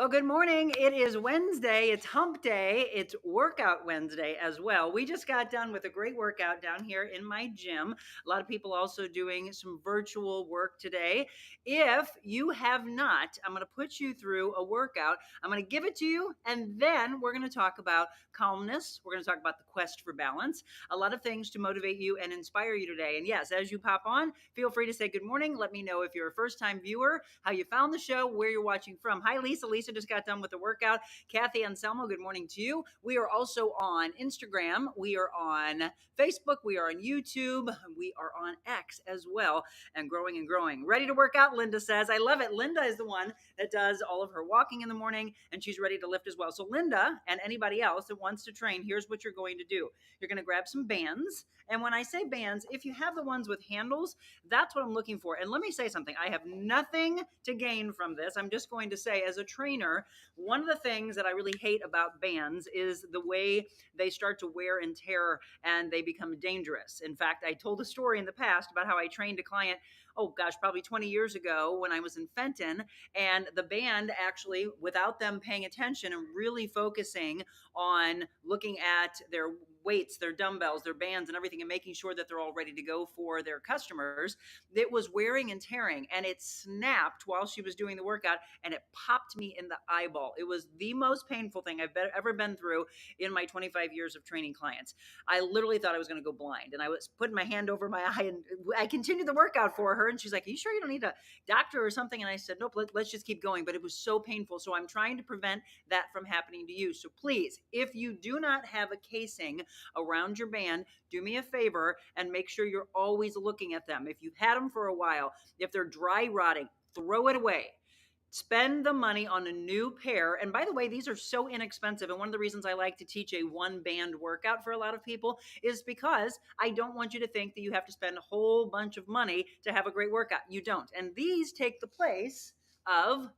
Well, good morning. It is Wednesday. It's hump day. It's workout Wednesday as well. We just got done with a great workout down here in my gym. A lot of people also doing some virtual work today. If you have not, I'm going to put you through a workout. I'm going to give it to you, and then we're going to talk about calmness. We're going to talk about the quest for balance. A lot of things to motivate you and inspire you today. And yes, as you pop on, feel free to say good morning. Let me know if you're a first-time viewer, how you found the show, where you're watching from. Hi, Lisa. Lisa just got done with the workout. Kathy Anselmo, good morning to you. We are also on Instagram. We are on Facebook. We are on YouTube. We are on X as well, and growing and growing. Ready to work out, Linda says. I love it. Linda is the one that does all of her walking in the morning, and she's ready to lift as well. So Linda and anybody else that wants to train, here's what you're going to do. You're going to grab some bands. And when I say bands, if you have the ones with handles, that's what I'm looking for. And let me say something. I have nothing to gain from this. I'm just going to say, as a trainer, one of the things that I really hate about bands is the way they start to wear and tear and they become dangerous. In fact, I told a story in the past about how I trained a client, oh gosh, probably 20 years ago when I was in Fenton, and the band actually, without them paying attention and really focusing on looking at their weights, their dumbbells, their bands, and everything, and making sure that they're all ready to go for their customers, it was wearing and tearing, and it snapped while she was doing the workout, and it popped me in the eyeball. It was the most painful thing I've ever been through in my 25 years of training clients. I literally thought I was going to go blind, and I was putting my hand over my eye, and I continued the workout for her, and she's like, "Are you sure you don't need a doctor or something?" And I said, "Nope, let's just keep going." But it was so painful, so I'm trying to prevent that from happening to you. So please, if you do not have a casing around your band, do me a favor and make sure you're always looking at them. If you've had them for a while, if they're dry rotting, throw it away. Spend the money on a new pair. And by the way, these are so inexpensive. And one of the reasons I like to teach a one band workout for a lot of people is because I don't want you to think that you have to spend a whole bunch of money to have a great workout. You don't. And these take the place of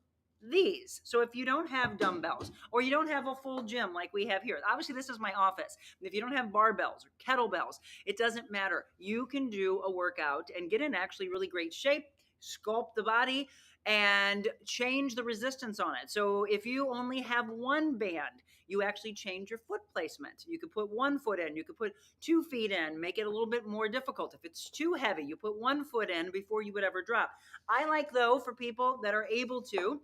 these. So if you don't have dumbbells or you don't have a full gym like we have here, obviously this is my office. If you don't have barbells or kettlebells, it doesn't matter. You can do a workout and get in actually really great shape, sculpt the body, and change the resistance on it. So if you only have one band, you actually change your foot placement. You could put one foot in, you could put 2 feet in, make it a little bit more difficult. If it's too heavy, you put 1 foot in before you would ever drop. I like, though, for people that are able to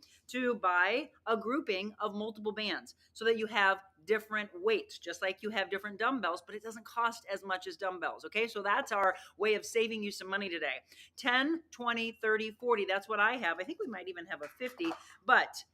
buy a grouping of multiple bands so that you have different weights, just like you have different dumbbells, but it doesn't cost as much as dumbbells. Okay, so that's our way of saving you some money today. 10, 20, 30, 40. That's what I have. I think we might even have a 50, but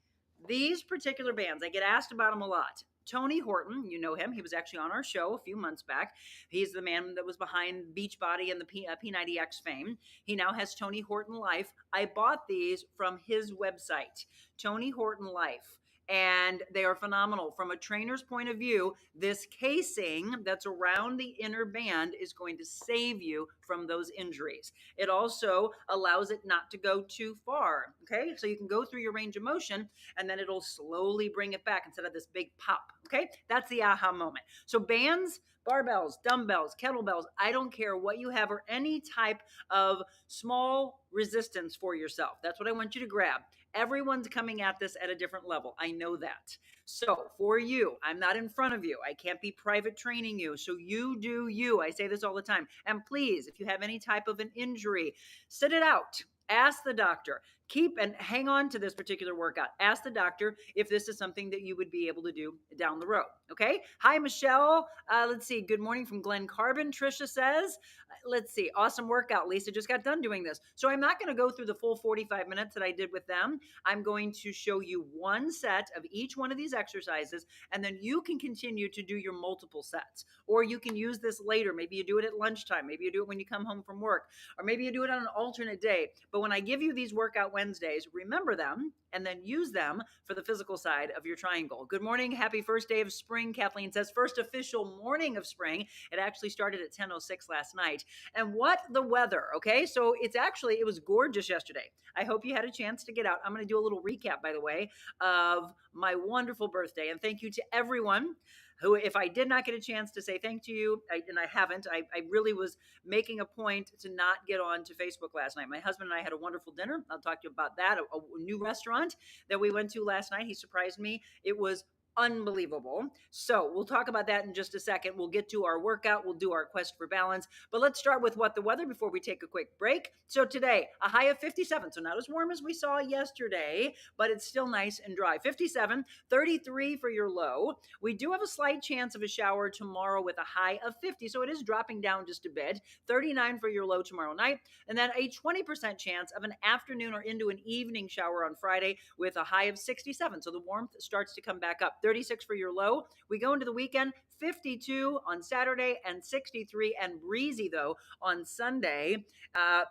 these particular bands, I get asked about them a lot. Tony Horton, you know him. He was actually on our show a few months back. He's the man that was behind Beachbody and the P90X fame. He now has Tony Horton Life. I bought these from his website, Tony Horton Life. And they are phenomenal. From a trainer's point of view, this casing that's around the inner band is going to save you from those injuries. It also allows it not to go too far. Okay, so you can go through your range of motion and then it'll slowly bring it back instead of this big pop. Okay, that's the aha moment. So bands, barbells, dumbbells, kettlebells, I don't care what you have, or any type of small resistance for yourself. That's what I want you to grab. Everyone's coming at this at a different level. I know that. So for you, I'm not in front of you. I can't be private training you. So you do you. I say this all the time. And please, if you have any type of an injury, sit it out. Ask the doctor. Keep and hang on to this particular workout. Ask the doctor if this is something that you would be able to do down the road. Okay. Hi, Michelle. Let's see. Good morning from Glen Carbon. Trisha says, let's see. Awesome workout. Lisa just got done doing this. So I'm not going to go through the full 45 minutes that I did with them. I'm going to show you one set of each one of these exercises, and then you can continue to do your multiple sets, or you can use this later. Maybe you do it at lunchtime. Maybe you do it when you come home from work, or maybe you do it on an alternate day. But when I give you these workout Wednesdays, remember them and then use them for the physical side of your triangle. Good morning. Happy first day of spring. Kathleen says first official morning of spring. It actually started at 10:06 last night. And what the weather, okay? So it was gorgeous yesterday. I hope you had a chance to get out. I'm going to do a little recap, by the way, of my wonderful birthday. And thank you to everyone who, if I did not get a chance to say thank to you, and I haven't, I really was making a point to not get on to Facebook last night. My husband and I had a wonderful dinner. I'll talk to you about that. A new restaurant that we went to last night. He surprised me. It was unbelievable. So we'll talk about that in just a second. We'll get to our workout. We'll do our quest for balance. But let's start with what the weather before we take a quick break. So today, a high of 57. So not as warm as we saw yesterday, but it's still nice and dry. 57, 33 for your low. We do have a slight chance of a shower tomorrow with a high of 50. So it is dropping down just a bit. 39 for your low tomorrow night. And then a 20% chance of an afternoon or into an evening shower on Friday with a high of 67. So the warmth starts to come back up. 36 for your low. We go into the weekend, 52 on Saturday and 63 and breezy though on Sunday.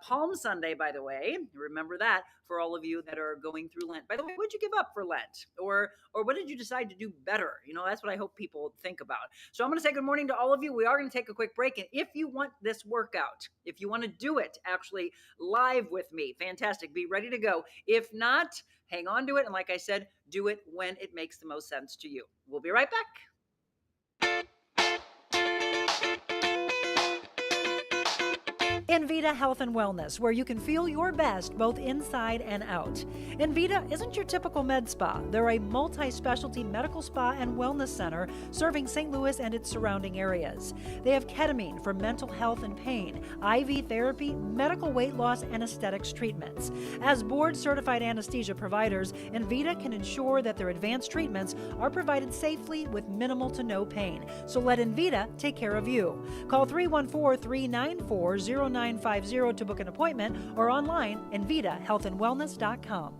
Palm Sunday, by the way. Remember that for all of you that are going through Lent. By the way, what did you give up for Lent? Or what did you decide to do better? That's what I hope people think about. So I'm going to say good morning to all of you. We are going to take a quick break. And if you want this workout, if you want to do it actually live with me, fantastic. Be ready to go. If not, hang on to it. And like I said, do it when it makes the most sense to you. We'll be right back. Envita Health and Wellness, where you can feel your best both inside and out. Envita isn't your typical med spa. They're a multi-specialty medical spa and wellness center serving St. Louis and its surrounding areas. They have ketamine for mental health and pain, IV therapy, medical weight loss, and aesthetics treatments. As board-certified anesthesia providers, Envita can ensure that their advanced treatments are provided safely with minimal to no pain. So let Envita take care of you. Call 314-394-0950 to book an appointment or online envitahealthandwellness.com.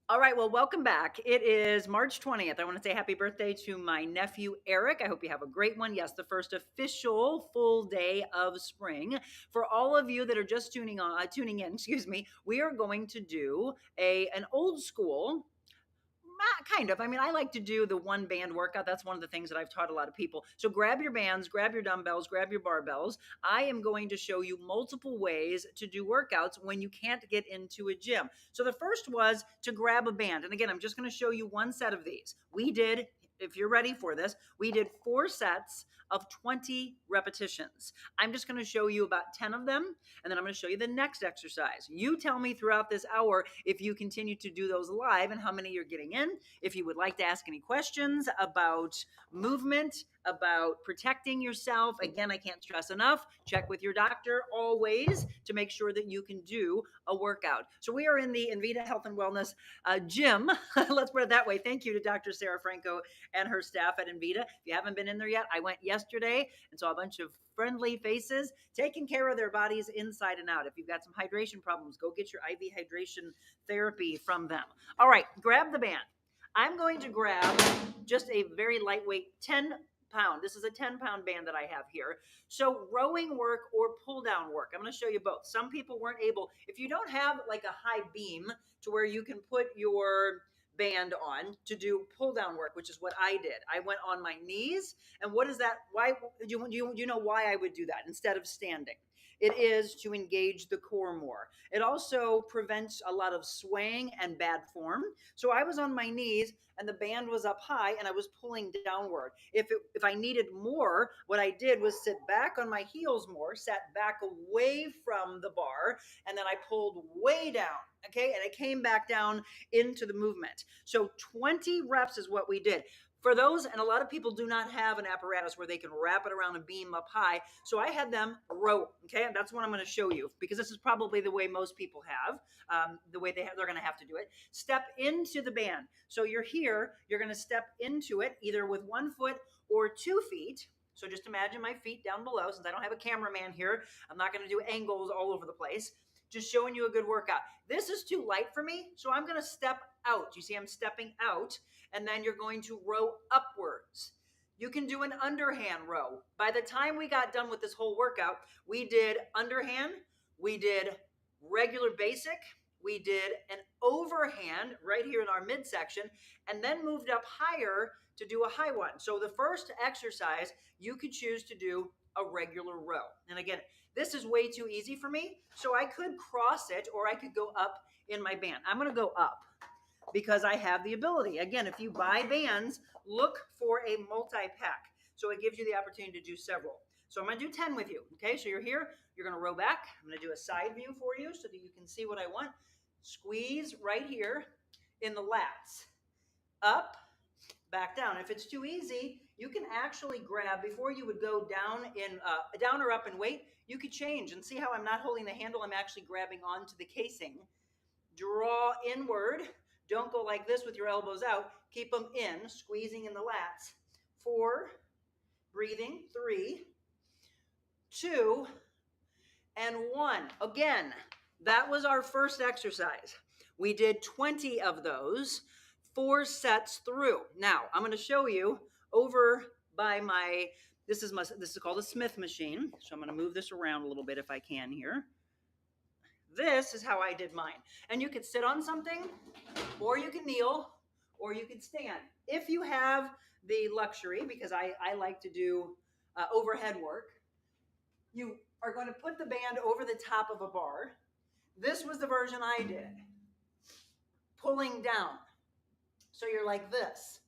All right, well, welcome back. It is March 20th. I want to say happy birthday to my nephew, Eric. I hope you have a great one. Yes, the first official full day of spring. For all of you that are just tuning in, we are going to do an old school kind of. I mean, I like to do the one band workout. That's one of the things that I've taught a lot of people. So grab your bands, grab your dumbbells, grab your barbells. I am going to show you multiple ways to do workouts when you can't get into a gym. So the first was to grab a band. And again, I'm just going to show you one set of these. We did, if you're ready for this, we did 4 sets of 20 repetitions. I'm just going to show you about 10 of them, and then I'm going to show you the next exercise. You tell me throughout this hour if you continue to do those live and how many you're getting in. If you would like to ask any questions about movement, about protecting yourself, again, I can't stress enough, check with your doctor always to make sure that you can do a workout. So we are in the Envita Health and Wellness gym. Let's put it that way. Thank you to Dr. Sarah Franco and her staff at Envita. If you haven't been in there yet, I went yesterday and saw a bunch of friendly faces taking care of their bodies inside and out. If you've got some hydration problems, go get your IV hydration therapy from them. All right, grab the band. I'm going to grab just a very lightweight 10-pound. This is a 10-pound band that I have here. So rowing work or pull down work. I'm going to show you both. Some people weren't able, if you don't have like a high beam to where you can put your band on to do pull down work, which is what I did. I went on my knees. And what is that? Why do you know why I would do that instead of standing? It is to engage the core more. It also prevents a lot of swaying and bad form. So I was on my knees and the band was up high and I was pulling downward. If I needed more, what I did was sit back on my heels more, sat back away from the bar, and then I pulled way down. Okay. And I came back down into the movement. So 20 reps is what we did. For those, and a lot of people do not have an apparatus where they can wrap it around a beam up high. So I had them row, okay? And that's what I'm going to show you because this is probably the way most people have, the way they're going to have to do it. Step into the band. So you're here, you're going to step into it either with 1 foot or 2 feet. So just imagine my feet down below. Since I don't have a cameraman here, I'm not going to do angles all over the place. Just showing you a good workout. This is too light for me, so I'm going to step out. You see, I'm stepping out, and then you're going to row upwards. You can do an underhand row. By the time we got done with this whole workout, we did underhand, we did regular basic, we did an overhand right here in our midsection, and then moved up higher to do a high one. So the first exercise, you could choose to do a regular row. And again, this is way too easy for me, so I could cross it or I could go up in my band. I'm going to go up. because I have the ability. Again, if you buy bands, look for a multi-pack. So it gives you the opportunity to do several. So I'm going to do 10 with you. Okay, so you're here. You're going to row back. I'm going to do a side view for you so that you can see what I want. Squeeze right here in the lats. Up, back down. If it's too easy, you can actually grab, before you would go down or up in weight, you could change and see how I'm not holding the handle. I'm actually grabbing onto the casing. Draw inward. Don't go like this with your elbows out. Keep them in, squeezing in the lats. 4, breathing. 3, 2, and 1. Again, that was our first exercise. We did 20 of those, 4 sets through. Now, I'm going to show you over by my, this is called a Smith machine. So I'm going to move this around a little bit if I can here. This is how I did mine. And you could sit on something, or you can kneel, or you could stand. If you have the luxury, because I like to do overhead work, you are going to put the band over the top of a bar. This was the version I did. Pulling down. So you're like this.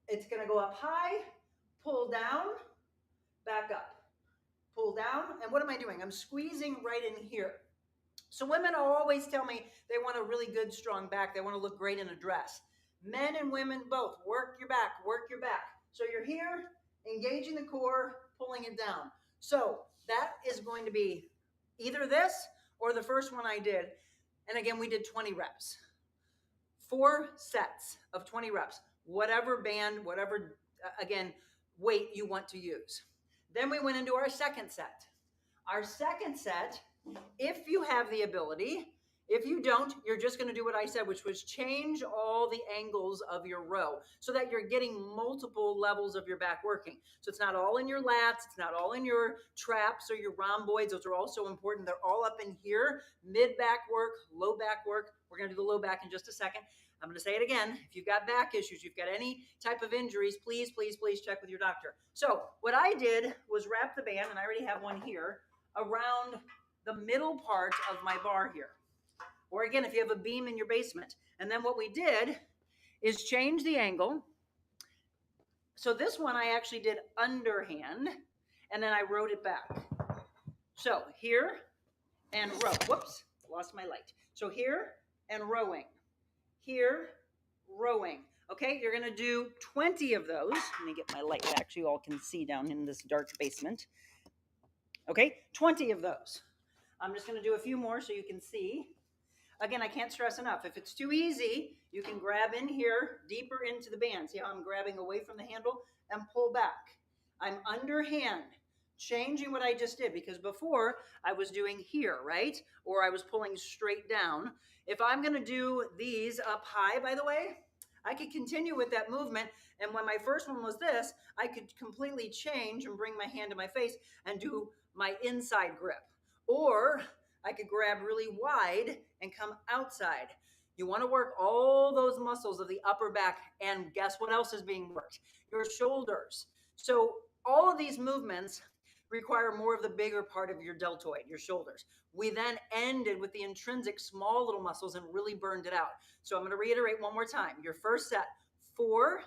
It's going to go up high, pull down, back up. Pull down. And what am I doing? I'm squeezing right in here. So women always tell me they want a really good, strong back. They want to look great in a dress. Men and women both. Work your back. Work your back. So you're here, engaging the core, pulling it down. So that is going to be either this or the first one I did. And again, we did 20 reps. 4 sets of 20 reps. Whatever band, whatever, again, weight you want to use. Then we went into our second set. Our second set, if you have the ability, if you don't, you're just going to do what I said, which was change all the angles of your row so that you're getting multiple levels of your back working. So it's not all in your lats. It's not all in your traps or your rhomboids. Those are all so important. They're all up in here. Mid back work, low back work. We're going to do the low back in just a second. I'm going to say it again. If you've got back issues, you've got any type of injuries, please, please, please check with your doctor. So what I did was wrap the band, and I already have one here, around the middle part of my bar here. Or again, if you have a beam in your basement. And then what we did is change the angle. So this one I actually did underhand, and then I rode it back. So here and row. Whoops, lost my light. So here and rowing. Here, rowing. Okay, you're going to do 20 of those. Let me get my light back so you all can see down in this dark basement. Okay, 20 of those. I'm just going to do a few more so you can see. Again, I can't stress enough. If it's too easy, you can grab in here, deeper into the band. See how I'm grabbing away from the handle and pull back. I'm underhand, changing what I just did, because before I was doing here, right? Or I was pulling straight down. If I'm going to do these up high, by the way, I could continue with that movement. And when my first one was this, I could completely change and bring my hand to my face and do my inside grip. Or I could grab really wide and come outside. You want to work all those muscles of the upper back. And guess what else is being worked? Your shoulders. So all of these movements require more of the bigger part of your deltoid, your shoulders. We then ended with the intrinsic small little muscles and really burned it out. So I'm going to reiterate one more time. Your first set, four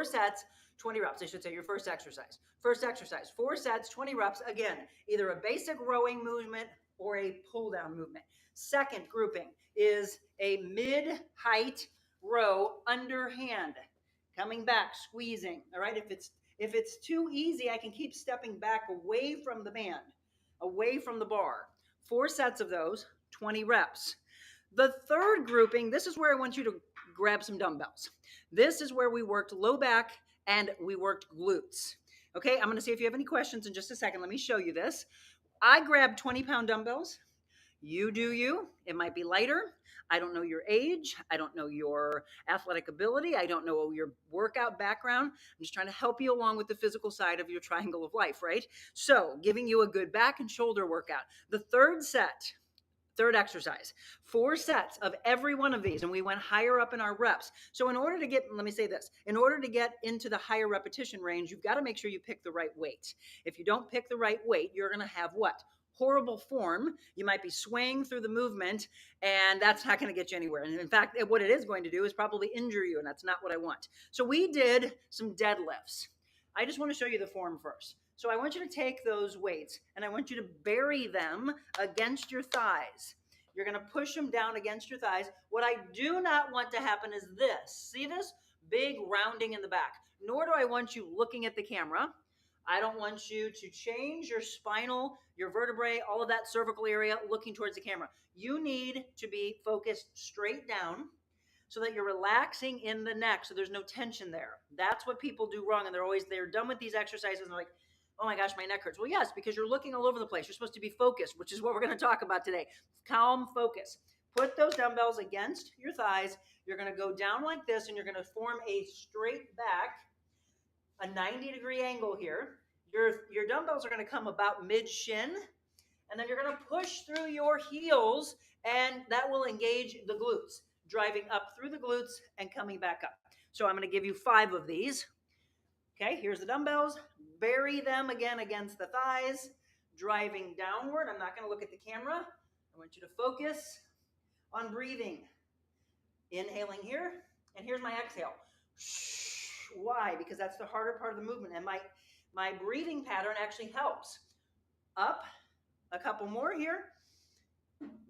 sets, 20 reps. I should say your first exercise. First exercise, 4 sets, 20 reps. Again, either a basic rowing movement or a pull down movement. Second grouping is a mid-height row underhand, coming back, squeezing. All right, if it's too easy, I can keep stepping back away from the band, away from the bar. 4 sets of those, 20 reps. The third grouping, this is where I want you to grab some dumbbells. This is where we worked low back and we worked glutes. Okay, I'm going to see if you have any questions in just a second. Let me show you this. I grabbed 20-pound dumbbells. You do you. It might be lighter. I don't know your age. I don't know your athletic ability. I don't know your workout background. I'm just trying to help you along with the physical side of your triangle of life, right? So giving you a good back and shoulder workout. The third exercise, 4 sets of every one of these, and we went higher up in our reps. So in order to get, let me say this, in order to get into the higher repetition range, you've got to make sure you pick the right weight. If you don't pick the right weight, you're going to have what? horrible form. You might be swaying through the movement, and that's not going to get you anywhere. And in fact, what it is going to do is probably injure you, and that's not what I want. So we did some deadlifts. I just want to show you the form first. So I want you to take those weights and I want you to bury them against your thighs. You're going to push them down against your thighs. What I do not want to happen is this. See this? Big rounding in the back. Nor do I want you looking at the camera. I don't want you to change your spinal, your vertebrae, all of that cervical area looking towards the camera. You need to be focused straight down so that you're relaxing in the neck so there's no tension there. That's what people do wrong, and they're done with these exercises and they're like, oh my gosh, my neck hurts. Well, yes, because you're looking all over the place. You're supposed to be focused, which is what we're going to talk about today. Calm focus. Put those dumbbells against your thighs. You're going to go down like this, and you're going to form a straight back, a 90-degree angle here. Your dumbbells are going to come about mid-shin, and then you're going to push through your heels, and that will engage the glutes, driving up through the glutes and coming back up. So I'm going to give you 5 of these. Okay, here's the dumbbells. Bury them again against the thighs, driving downward. I'm not going to look at the camera. I want you to focus on breathing. Inhaling here, and here's my exhale. Why? Because that's the harder part of the movement, and my breathing pattern actually helps. Up, a couple more here.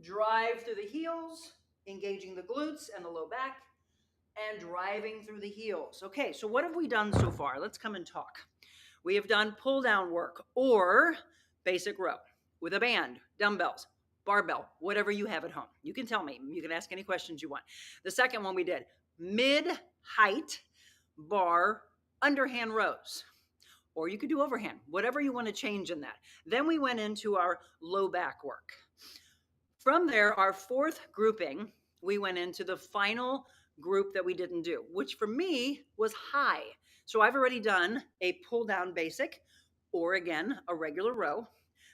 Drive through the heels, engaging the glutes and the low back, and driving through the heels. Okay, so what have we done so far? Let's come and talk. We have done pull down work or basic row with a band, dumbbells, barbell, whatever you have at home. You can tell me. You can ask any questions you want. The second one we did mid-height bar underhand rows. Or you could do overhand, whatever you want to change in that. Then we went into our low back work. From there, our 4th grouping, we went into the final group that we didn't do, which for me was high. So I've already done a pull down basic, or again, a regular row,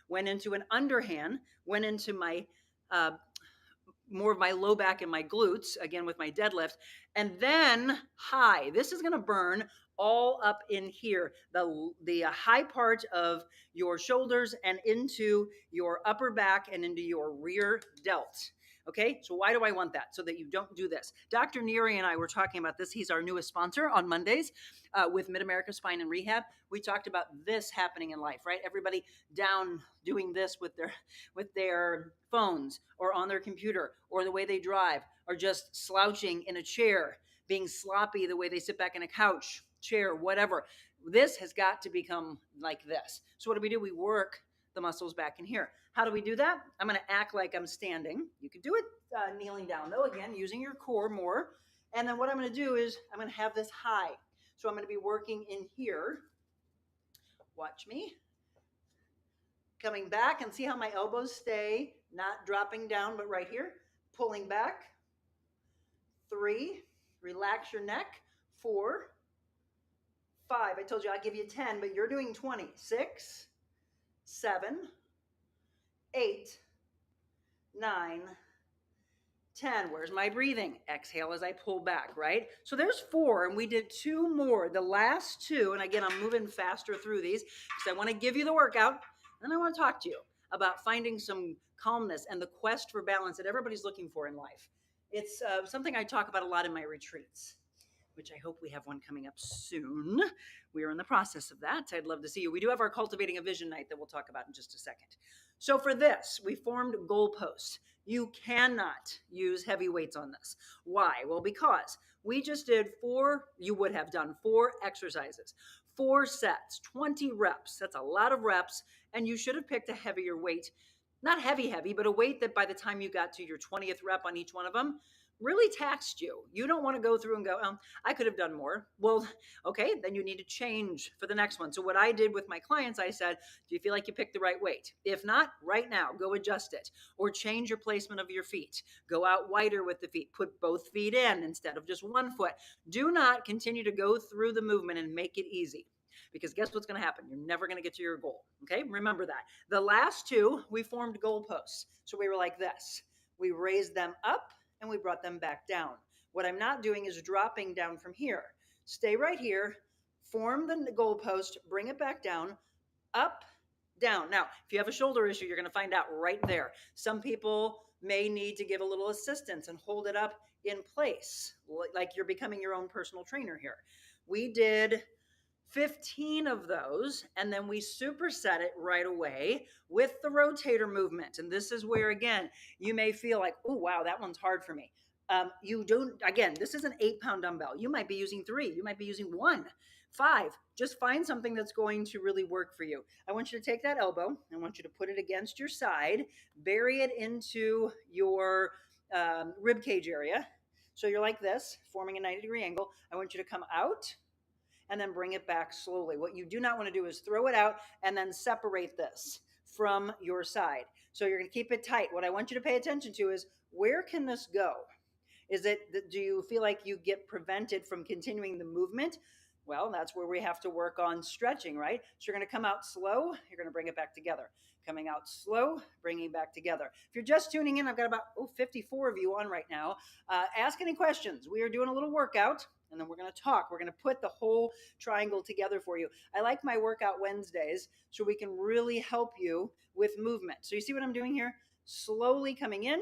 went into an underhand, went into my more of my low back and my glutes, again with my deadlift, and then high. This is going to burn all up in here, the high part of your shoulders and into your upper back and into your rear delt. Okay, so why do I want that? So that you don't do this. Dr. Neary and I were talking about this. He's our newest sponsor on Mondays with Mid-America Spine and Rehab. We talked about this happening in life, right? Everybody down doing this with their phones or on their computer, or the way they drive, or just slouching in a chair, being sloppy the way they sit back in a couch, chair, whatever. This has got to become like this. So what do? We work the muscles back in here. How do we do that? I'm going to act like I'm standing. You can do it kneeling down, though, again, using your core more. And then what I'm going to do is I'm going to have this high. So I'm going to be working in here. Watch me. Coming back, and see how my elbows stay, not dropping down, but right here. Pulling back. 3. Relax your neck. 4. 5. I told you I'd give you 10, but you're doing 20. 6. 7. 8. 9. 10. Where's my breathing? Exhale as I pull back, right? So there's 4, and we did 2 more. The last 2, and again, I'm moving faster through these because I want to give you the workout, and I want to talk to you about finding some calmness and the quest for balance that everybody's looking for in life. It's something I talk about a lot in my retreats, which I hope we have one coming up soon. We are in the process of that. I'd love to see you. We do have our Cultivating a Vision night that we'll talk about in just a second. So for this, we formed goalposts. You cannot use heavy weights on this. Why? Well, because we just did 4, you would have done 4 exercises, 4 sets, 20 reps. That's a lot of reps, and you should have picked a heavier weight. Not heavy, but a weight that by the time you got to your 20th rep on each one of them, really taxed you. You don't want to go through and go, I could have done more. Well, okay, then you need to change for the next one. So what I did with my clients, I said, do you feel like you picked the right weight? If not, right now, go adjust it or change your placement of your feet. Go out wider with the feet. Put both feet in instead of just one foot. Do not continue to go through the movement and make it easy. Because guess what's going to happen? You're never going to get to your goal. Okay, remember that. The last 2, we formed goalposts. So we were like this. We raised them up and we brought them back down. What I'm not doing is dropping down from here. Stay right here, form the goalpost, bring it back down, up, down. Now, if you have a shoulder issue, you're going to find out right there. Some people may need to give a little assistance and hold it up in place, like you're becoming your own personal trainer here. We did 15 of those, and then we superset it right away with the rotator movement. And this is where, again, you may feel like, oh, wow, that one's hard for me. You don't, again, this is an 8-pound dumbbell. You might be using 3, you might be using 1, 5. Just find something that's going to really work for you. I want you to take that elbow, I want you to put it against your side, bury it into your rib cage area. So you're like this, forming a 90-degree angle. I want you to come out and then bring it back slowly. What you do not want to do is throw it out and then separate this from your side. So you're going to keep it tight. What I want you to pay attention to is, where can this go? Do you feel like you get prevented from continuing the movement? Well, that's where we have to work on stretching, right? So you're going to come out slow, you're going to bring it back together. Coming out slow, bringing back together. If you're just tuning in, I've got about 54 of you on right now. Ask any questions. We are doing a little workout, and then we're going to talk. We're going to put the whole triangle together for you. I like my workout Wednesdays so we can really help you with movement. So you see what I'm doing here? Slowly coming in.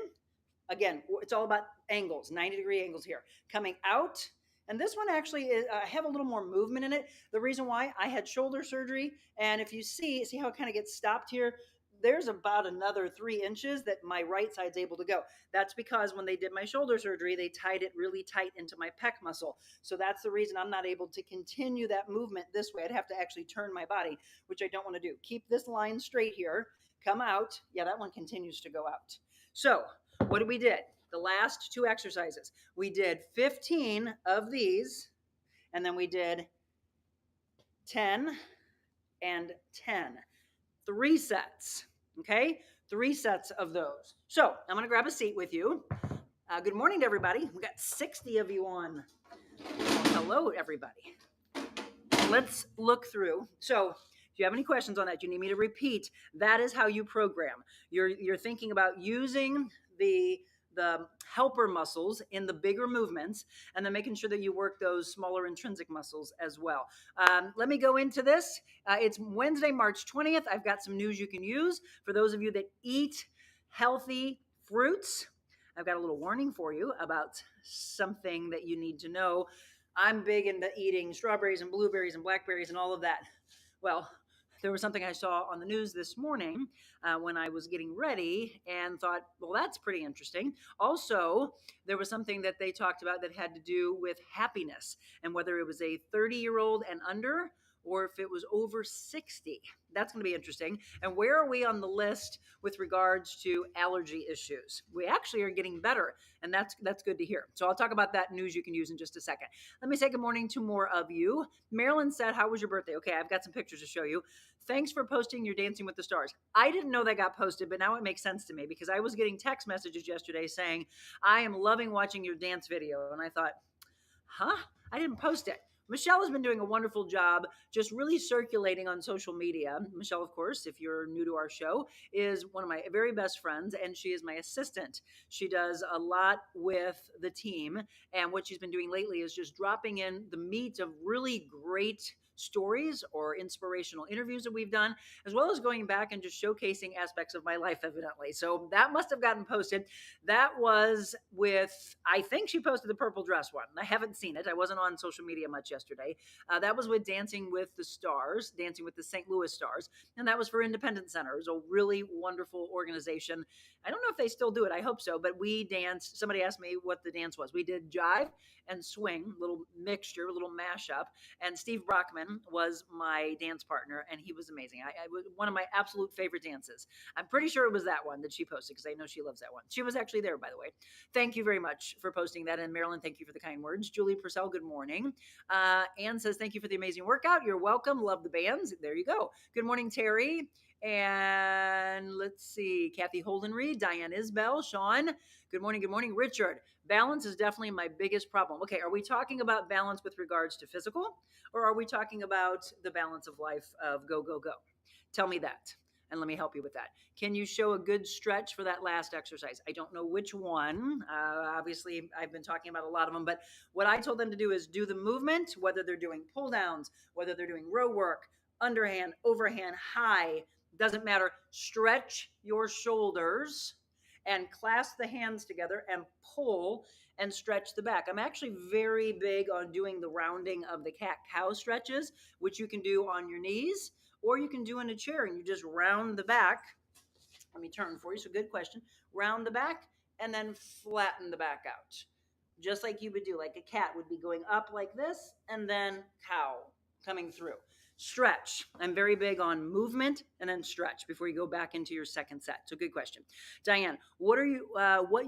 Again, it's all about angles, 90-degree angles here. Coming out. And this one actually is, I have a little more movement in it. The reason why, I had shoulder surgery. And if you see how it kind of gets stopped here? There's about another 3 inches that my right side's able to go. That's because when they did my shoulder surgery, they tied it really tight into my pec muscle. So that's the reason I'm not able to continue that movement this way. I'd have to actually turn my body, which I don't want to do. Keep this line straight here. Come out. Yeah, that one continues to go out. So what did we did? The last 2 exercises. We did 15 of these, and then we did 10 and 10. 3 sets. Okay, 3 sets of those. So I'm going to grab a seat with you. Good morning to everybody. We got 60 of you on. Well, hello, everybody. Let's look through. So if you have any questions on that, you need me to repeat, that is how you program. You're thinking about using the helper muscles in the bigger movements, and then making sure that you work those smaller intrinsic muscles as well. Let me go into this. It's Wednesday, March 20th. I've got some news you can use for those of you that eat healthy fruits. I've got a little warning for you about something that you need to know. I'm big into eating strawberries and blueberries and blackberries and all of that. Well, there was something I saw on the news this morning when I was getting ready and thought, well, that's pretty interesting. Also, there was something that they talked about that had to do with happiness, and whether it was a 30-year-old and under, or if it was over 60. That's going to be interesting. And where are we on the list with regards to allergy issues? We actually are getting better, and that's good to hear. So I'll talk about that news you can use in just a second. Let me say good morning to more of you. Marilyn said, how was your birthday? Okay, I've got some pictures to show you. Thanks for posting your Dancing with the Stars. I didn't know that got posted, but now it makes sense to me, because I was getting text messages yesterday saying, I am loving watching your dance video. And I thought, I didn't post it. Michelle has been doing a wonderful job just really circulating on social media. Michelle, of course, if you're new to our show, is one of my very best friends, and she is my assistant. She does a lot with the team, and what she's been doing lately is just dropping in the meat of really great stories or inspirational interviews that we've done, as well as going back and just showcasing aspects of my life, evidently. So that must have gotten posted. That was with, I think she posted the purple dress one. I haven't seen it. I wasn't on social media much yesterday. That was with Dancing with the Stars, Dancing with the St. Louis Stars. And that was for Independence Center. It was a really wonderful organization. I don't know if they still do it. I hope so. But we danced. Somebody asked me what the dance was. We did jive and swing, little mixture, little mashup. And Steve Brockman was my dance partner, and he was amazing. I was one of my absolute favorite dances. I'm pretty sure it was that one that she posted, because I know she loves that one. She was actually there, by the way. Thank you very much for posting that. And Marilyn, thank you for the kind words. Julie Purcell, good morning. Ann says, thank you for the amazing workout. You're welcome. Love the bands. There you go. Good morning, Terry. And let's see, Kathy Holden Reed, Diane Isbell, Sean. Good morning. Good morning, Richard. Balance is definitely my biggest problem. Okay, are we talking about balance with regards to physical, or are we talking about the balance of life of go, go, go? Tell me that, and let me help you with that. Can you show a good stretch for that last exercise? I don't know which one. Obviously, I've been talking about a lot of them, but what I told them to do is do the movement, whether they're doing pull downs, whether they're doing row work, underhand, overhand, high, Doesn't matter. Stretch your shoulders and clasp the hands together and pull and stretch the back. I'm actually very big on doing the rounding of the cat cow stretches, which you can do on your knees or you can do in a chair and you just round the back. Let me turn for you. So, good question. Round the back and then flatten the back out. Just like you would do, like a cat would be going up like this and then cow coming through. Stretch. I'm very big on movement and then stretch before you go back into your second set. So, good question. Diane, what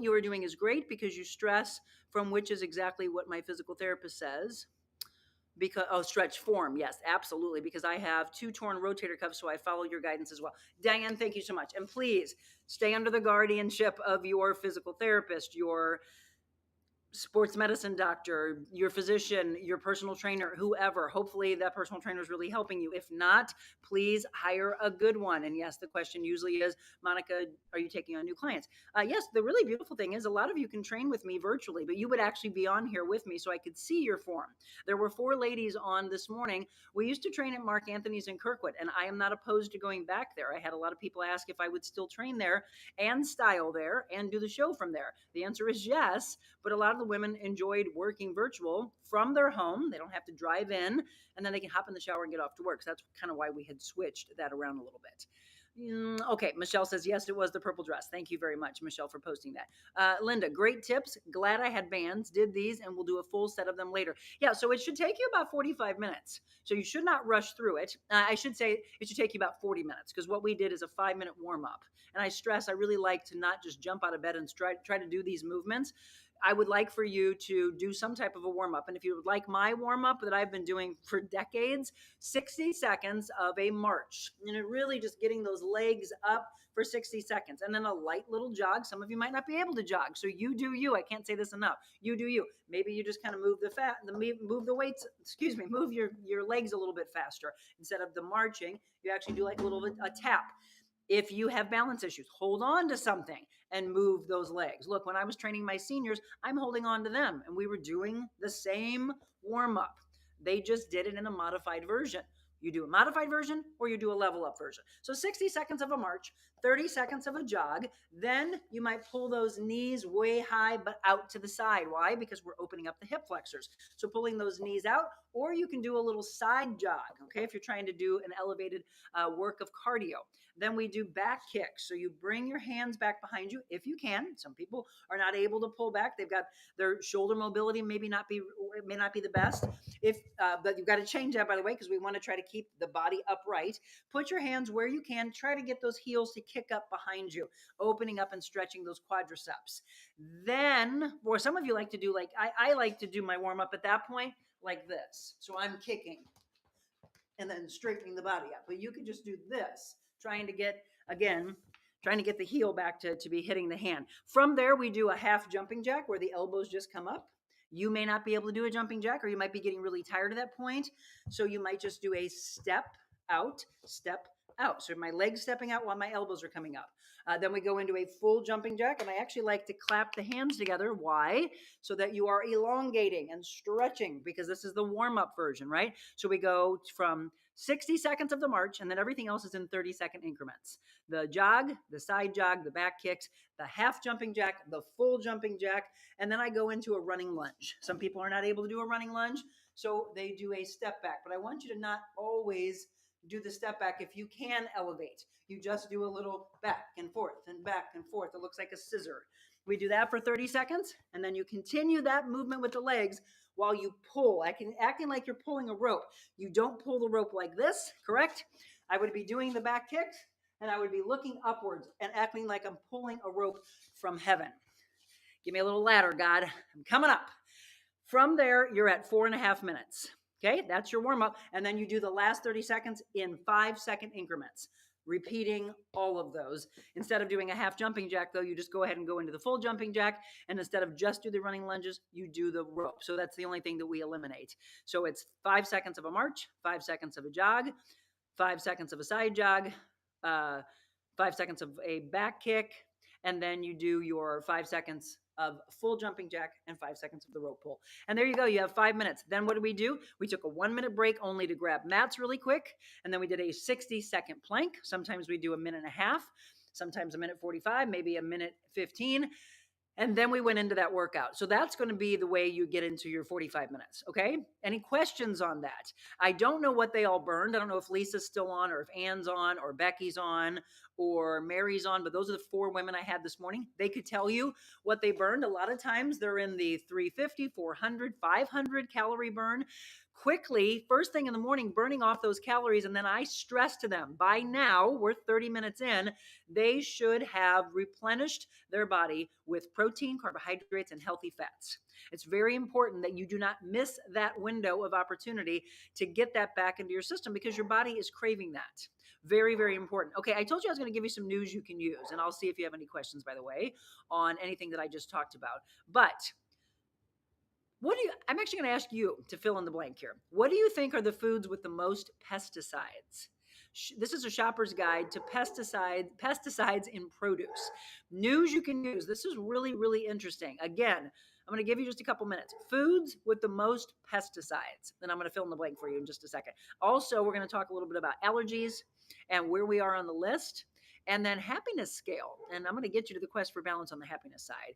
you are doing is great because you stress from which is exactly what my physical therapist says because stretch form, yes, absolutely, because I have 2 torn rotator cuffs, so I follow your guidance as well. Diane, thank you so much, and please stay under the guardianship of your physical therapist, your sports medicine doctor, your physician, your personal trainer, whoever. Hopefully that personal trainer is really helping you. If not, please hire a good one. And yes, the question usually is, Monica, are you taking on new clients? Yes, the really beautiful thing is a lot of you can train with me virtually, but you would actually be on here with me so I could see your form. There were 4 ladies on this morning. We used to train at Mark Anthony's in Kirkwood, and I am not opposed to going back there. I had a lot of people ask if I would still train there and style there and do the show from there. The answer is yes, but a lot of the women enjoyed working virtual from their home. They don't have to drive in, and then they can hop in the shower and get off to work. So that's kind of why we had switched that around a little bit. Okay, Michelle says, yes, it was the purple dress. Thank you very much, Michelle, for posting that. Linda, great tips. Glad I had bands, did these, and we'll do a full set of them later. Yeah, so it should take you about 45 minutes. So you should not rush through it. I should say it should take you about 40 minutes because what we did is a 5-minute warm up. And I stress, I really like to not just jump out of bed and try to do these movements. I would like for you to do some type of a warm up. And if you would like my warm up that I've been doing for decades, 60 seconds of a march. And really just getting those legs up for 60 seconds. And then a light little jog. Some of you might not be able to jog. So you do you. I can't say this enough. You do you. Maybe you just kind of move the weights, move your legs a little bit faster. Instead of the marching, you actually do like a tap. If you have balance issues, hold on to something and move those legs. Look, when I was training my seniors, I'm holding on to them and we were doing the same warm up. They just did it in a modified version. You do a modified version or you do a level up version. So 60 seconds of a march, 30 seconds of a jog. Then you might pull those knees way high, but out to the side. Why? Because we're opening up the hip flexors. So pulling those knees out, or you can do a little side jog. Okay. If you're trying to do an elevated work of cardio. Then we do back kicks. So you bring your hands back behind you if you can. Some people are not able to pull back. They've got their shoulder mobility may not be the best. But you've got to change that, by the way, because we want to try to keep the body upright. Put your hands where you can. Try to get those heels to kick up behind you, opening up and stretching those quadriceps. Then, or some of you like to do I like to do my warm up at that point like this. So I'm kicking and then straightening the body up. But you can just do this, trying to get the heel back to be hitting the hand. From there, we do a half jumping jack where the elbows just come up. You may not be able to do a jumping jack, or you might be getting really tired at that point. So you might just do a step out, step out. So my legs stepping out while my elbows are coming up. Then we go into a full jumping jack, and I actually like to clap the hands together. Why? So that you are elongating and stretching, because this is the warm-up version, right? So we go from 60 seconds of the march, and then everything else is in 30-second increments. The jog, the side jog, the back kicks, the half jumping jack, the full jumping jack, and then I go into a running lunge. Some people are not able to do a running lunge, so they do a step back. But I want you to not always do the step back. If you can elevate, you just do a little back and forth and back and forth. It looks like a scissor. We do that for 30 seconds, and then you continue that movement with the legs while you pull, acting like you're pulling a rope. You don't pull the rope like this, correct? I would be doing the back kicks, and I would be looking upwards and acting like I'm pulling a rope from heaven. Give me a little ladder, God. I'm coming up. From there, you're at 4.5 minutes. Okay, that's your warm up. And then you do the last 30 seconds in 5-second increments, repeating all of those. Instead of doing a half jumping jack, though, you just go ahead and go into the full jumping jack. And instead of just do the running lunges, you do the rope. So that's the only thing that we eliminate. So it's 5 seconds of a march, 5 seconds of a jog, 5 seconds of a side jog, 5 seconds of a back kick, and then you do your 5 seconds of full jumping jack and 5 seconds of the rope pull. And there you go. You have 5 minutes. Then what did we do? We took a 1 minute break only to grab mats really quick. And then we did a 60-second plank. Sometimes we do a minute and a half, sometimes a minute 45, maybe a minute 15. And then we went into that workout. So that's going to be the way you get into your 45 minutes. Okay. Any questions on that? I don't know what they all burned. I don't know if Lisa's still on or if Anne's on or Becky's on or Mary's on, but those are the 4 women I had this morning. They could tell you what they burned. A lot of times they're in the 350, 400, 500 calorie burn quickly, first thing in the morning, burning off those calories. And then I stress to them, by now, we're 30 minutes in, they should have replenished their body with protein, carbohydrates, and healthy fats. It's very important that you do not miss that window of opportunity to get that back into your system because your body is craving that. Very, very important. Okay, I told you I was going to give you some news you can use, and I'll see if you have any questions, by the way, on anything that I just talked about. But I'm actually going to ask you to fill in the blank here. What do you think are the foods with the most pesticides? This is a shopper's guide to pesticides in produce. News you can use. This is really, really interesting. Again, I'm going to give you just a couple minutes. Foods with the most pesticides. Then I'm going to fill in the blank for you in just a second. Also, we're going to talk a little bit about allergies and where we are on the list. And then happiness scale. And I'm going to get you to the quest for balance on the happiness side.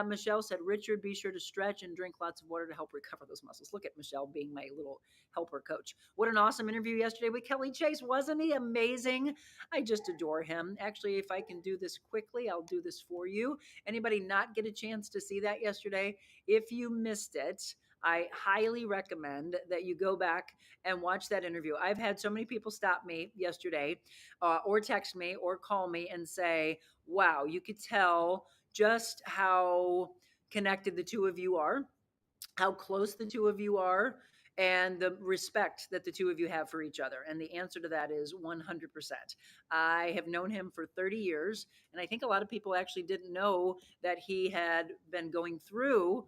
Michelle said, Richard, be sure to stretch and drink lots of water to help recover those muscles. Look at Michelle being my little helper coach. What an awesome interview yesterday with Kelly Chase. Wasn't he amazing? I just adore him. Actually, if I can do this quickly, I'll do this for you. Anybody not get a chance to see that yesterday? If you missed it, I highly recommend that you go back and watch that interview. I've had so many people stop me yesterday or text me or call me and say, wow, you could tell just how connected the two of you are, how close the two of you are, and the respect that the two of you have for each other. And the answer to that is 100%. I have known him for 30 years, and I think a lot of people actually didn't know that he had been going through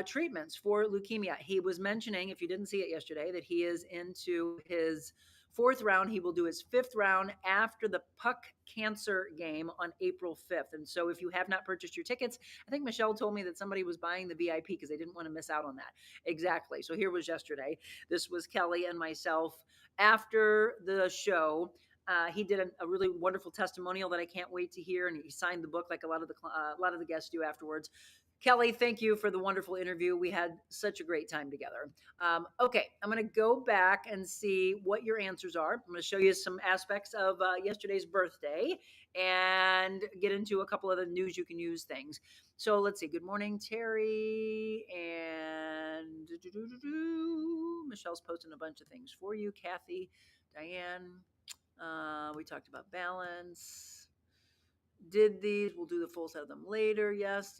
treatments for leukemia. He was mentioning, if you didn't see it yesterday, that he is into his 4th round. He will do his 5th round after the Puck Cancer game on April 5th. And so if you have not purchased your tickets, I think Michelle told me that somebody was buying the VIP because they didn't want to miss out on that. Exactly. So here was yesterday. This was Kelly and myself after the show. He did a really wonderful testimonial that I can't wait to hear, and he signed the book like a lot of the guests do afterwards. Kelly, thank you for the wonderful interview. We had such a great time together. Okay, I'm going to go back and see what your answers are. I'm going to show you some aspects of yesterday's birthday and get into a couple of the news you can use things. So let's see. Good morning, Terry. And Michelle's posting a bunch of things for you. Kathy, Diane. We talked about balance. Did these, we'll do the full set of them later. Yes,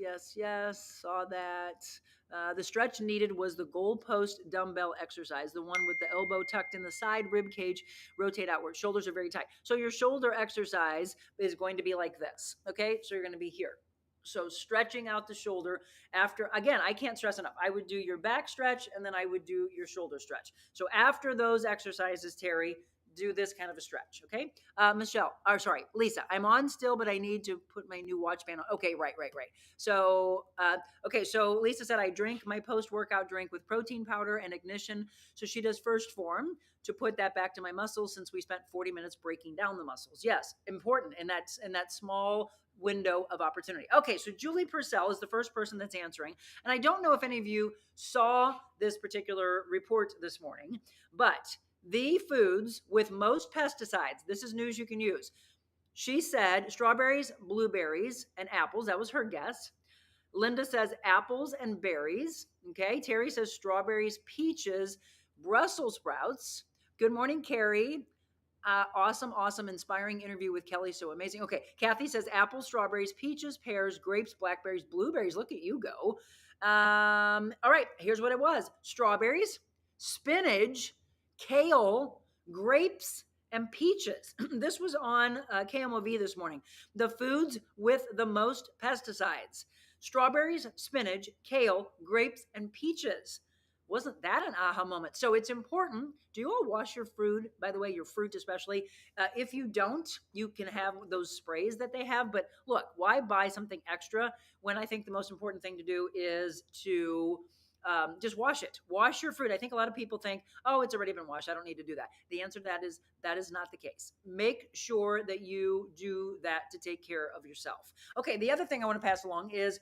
saw that. The stretch needed was the goalpost dumbbell exercise, the one with the elbow tucked in the side, rib cage, rotate outward. Shoulders are very tight. So your shoulder exercise is going to be like this, okay? So you're going to be here. So stretching out the shoulder after, again, I can't stress enough. I would do your back stretch and then I would do your shoulder stretch. So after those exercises, Terry, do this kind of a stretch, okay? Lisa, I'm on still, but I need to put my new watch band on. Okay, right. So, so Lisa said I drink my post-workout drink with protein powder and ignition. So she does first form to put that back to my muscles since we spent 40 minutes breaking down the muscles. Yes, important in that small window of opportunity. Okay, so Julie Purcell is the first person that's answering. And I don't know if any of you saw this particular report this morning, but the foods with most pesticides, this is news you can use. She said strawberries, blueberries, and apples. That was her guess. Linda says apples and berries. Okay. Terry says strawberries, peaches, Brussels sprouts. Good morning, Carrie. Awesome, inspiring interview with Kelly. So amazing. Okay. Kathy says apples, strawberries, peaches, pears, grapes, blackberries, blueberries. Look at you go. All right. Here's what it was. Strawberries, spinach, kale, grapes, and peaches. This was on KMOV this morning. The foods with the most pesticides. Strawberries, spinach, kale, grapes, and peaches. Wasn't that an aha moment? So it's important. Do you all wash your food? By the way, your fruit especially. If you don't, you can have those sprays that they have. But look, why buy something extra when I think the most important thing to do is to just wash it. Wash your fruit. I think a lot of people think, oh, it's already been washed. I don't need to do that. The answer to that is not the case. Make sure that you do that to take care of yourself. Okay, the other thing I want to pass along is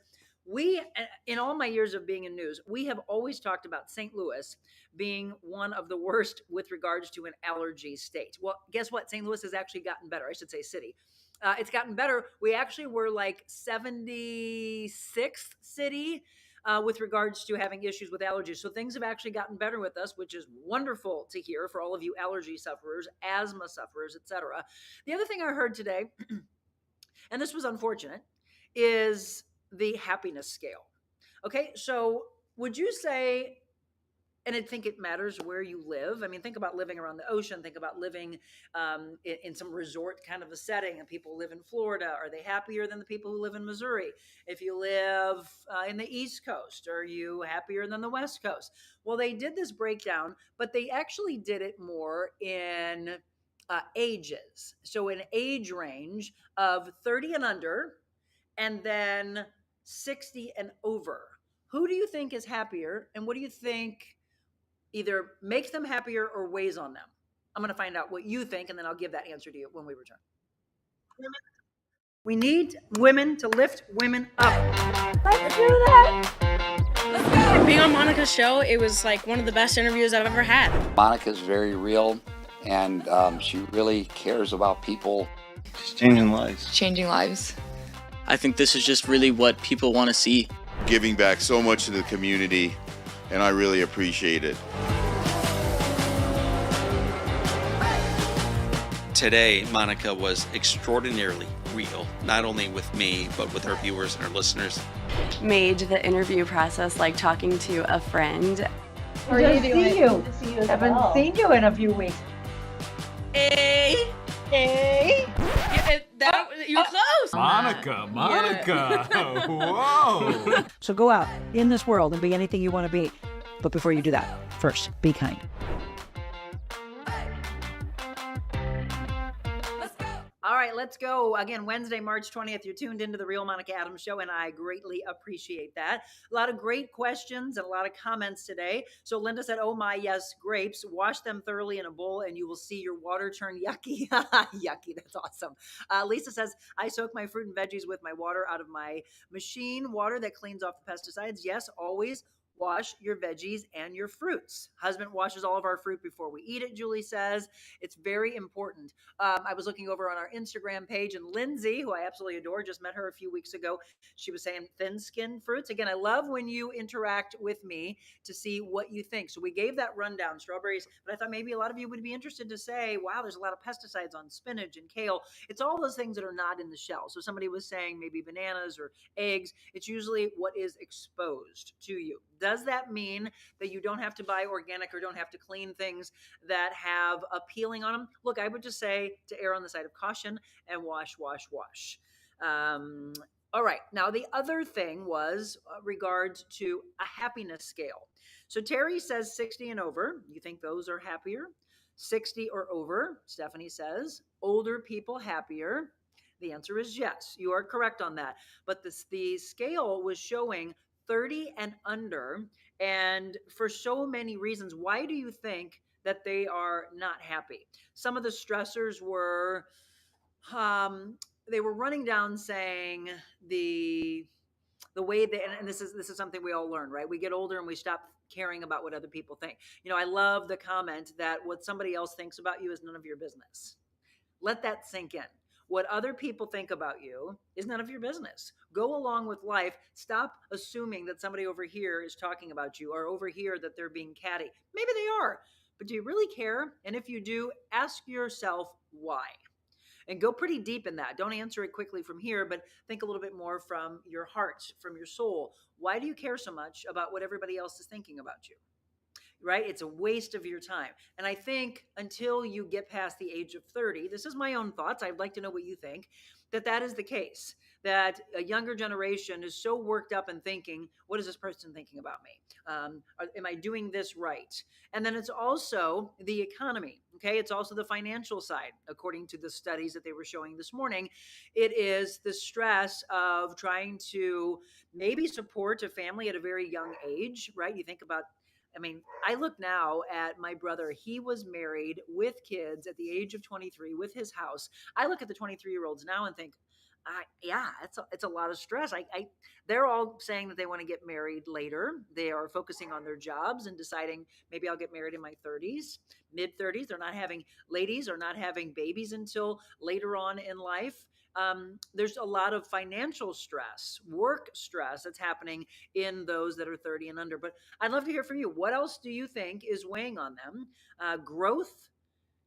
we, in all my years of being in news, we have always talked about St. Louis being one of the worst with regards to an allergy state. Well, guess what? St. Louis has actually gotten better. I should say city. It's gotten better. We actually were like 76th city with regards to having issues with allergies. So things have actually gotten better with us, which is wonderful to hear for all of you allergy sufferers, asthma sufferers, etc. The other thing I heard today, and this was unfortunate, is the happiness scale. Okay, so would you say, and I think it matters where you live. I mean, think about living around the ocean. Think about living in some resort kind of a setting, and people live in Florida. Are they happier than the people who live in Missouri? If you live in the East Coast, are you happier than the West Coast? Well, they did this breakdown, but they actually did it more in ages. So, an age range of 30 and under, and then 60 and over. Who do you think is happier? And what do you think either makes them happier or weighs on them? I'm going to find out what you think, and then I'll give that answer to you when we return. We need women to lift women up. Let's do that. Being on Monica's show, it was like one of the best interviews I've ever had. Monica's very real, and she really cares about people. She's changing lives. Changing lives. I think this is just really what people want to see. Giving back so much to the community, and I really appreciate it. Today, Monica was extraordinarily real, not only with me, but with her viewers and her listeners. Made the interview process like talking to a friend. How are you doing? Good to see you as Haven't well. seen you in a few weeks. Hey. You're close. Monica. Whoa. So go out in this world and be anything you want to be. But before you do that, first, be kind. All right, let's go. Again, Wednesday, March 20th, you're tuned into the Real Monica Adams Show, and I greatly appreciate that. A lot of great questions and a lot of comments today. So Linda said, oh my, yes, grapes. Wash them thoroughly in a bowl, and you will see your water turn yucky. Yucky, that's awesome. Lisa says, I soak my fruit and veggies with my water out of my machine, water that cleans off the pesticides. Yes, always. Wash your veggies and your fruits. Husband washes all of our fruit before we eat it, Julie says. It's very important. I was looking over on our Instagram page, and Lindsay, who I absolutely adore, just met her a few weeks ago. She was saying thin-skinned fruits. Again, I love when you interact with me to see what you think. So we gave that rundown, strawberries, but I thought maybe a lot of you would be interested to say, wow, there's a lot of pesticides on spinach and kale. It's all those things that are not in the shell. So somebody was saying maybe bananas or eggs. It's usually what is exposed to you. Does that mean that you don't have to buy organic or don't have to clean things that have a peeling on them? Look, I would just say to err on the side of caution and wash. All right. Now, the other thing was regards to a happiness scale. So Terry says 60 and over. You think those are happier? 60 or over, Stephanie says. Older people happier. The answer is yes. You are correct on that. But the scale was showing 30 and under, and for so many reasons. Why do you think that they are not happy? Some of the stressors were they were running down saying the way they, and this is something we all learn, right? We get older and we stop caring about what other people think. I love the comment that what somebody else thinks about you is none of your business. Let that sink in. What other people think about you is none of your business. Go along with life. Stop assuming that somebody over here is talking about you, or over here that they're being catty. Maybe they are, but do you really care? And if you do, ask yourself why. And go pretty deep in that. Don't answer it quickly from here, but think a little bit more from your heart, from your soul. Why do you care so much about what everybody else is thinking about you? Right? It's a waste of your time. And I think until you get past the age of 30, this is my own thoughts. I'd like to know what you think. that is the case, that a younger generation is so worked up and thinking, what is this person thinking about me? Am I doing this right? And then it's also the economy. Okay. It's also the financial side. According to the studies that they were showing this morning, it is the stress of trying to maybe support a family at a very young age, right? You think about, I mean, I look now at my brother. He was married with kids at the age of 23 with his house. I look at the 23-year-olds now and think, yeah, it's a lot of stress. They're all saying that they want to get married later. They are focusing on their jobs and deciding maybe I'll get married in my 30s, mid 30s. They're not having ladies are not having babies until later on in life. There's a lot of financial stress, work stress that's happening in those that are 30 and under. But I'd love to hear from you. What else do you think is weighing on them? Growth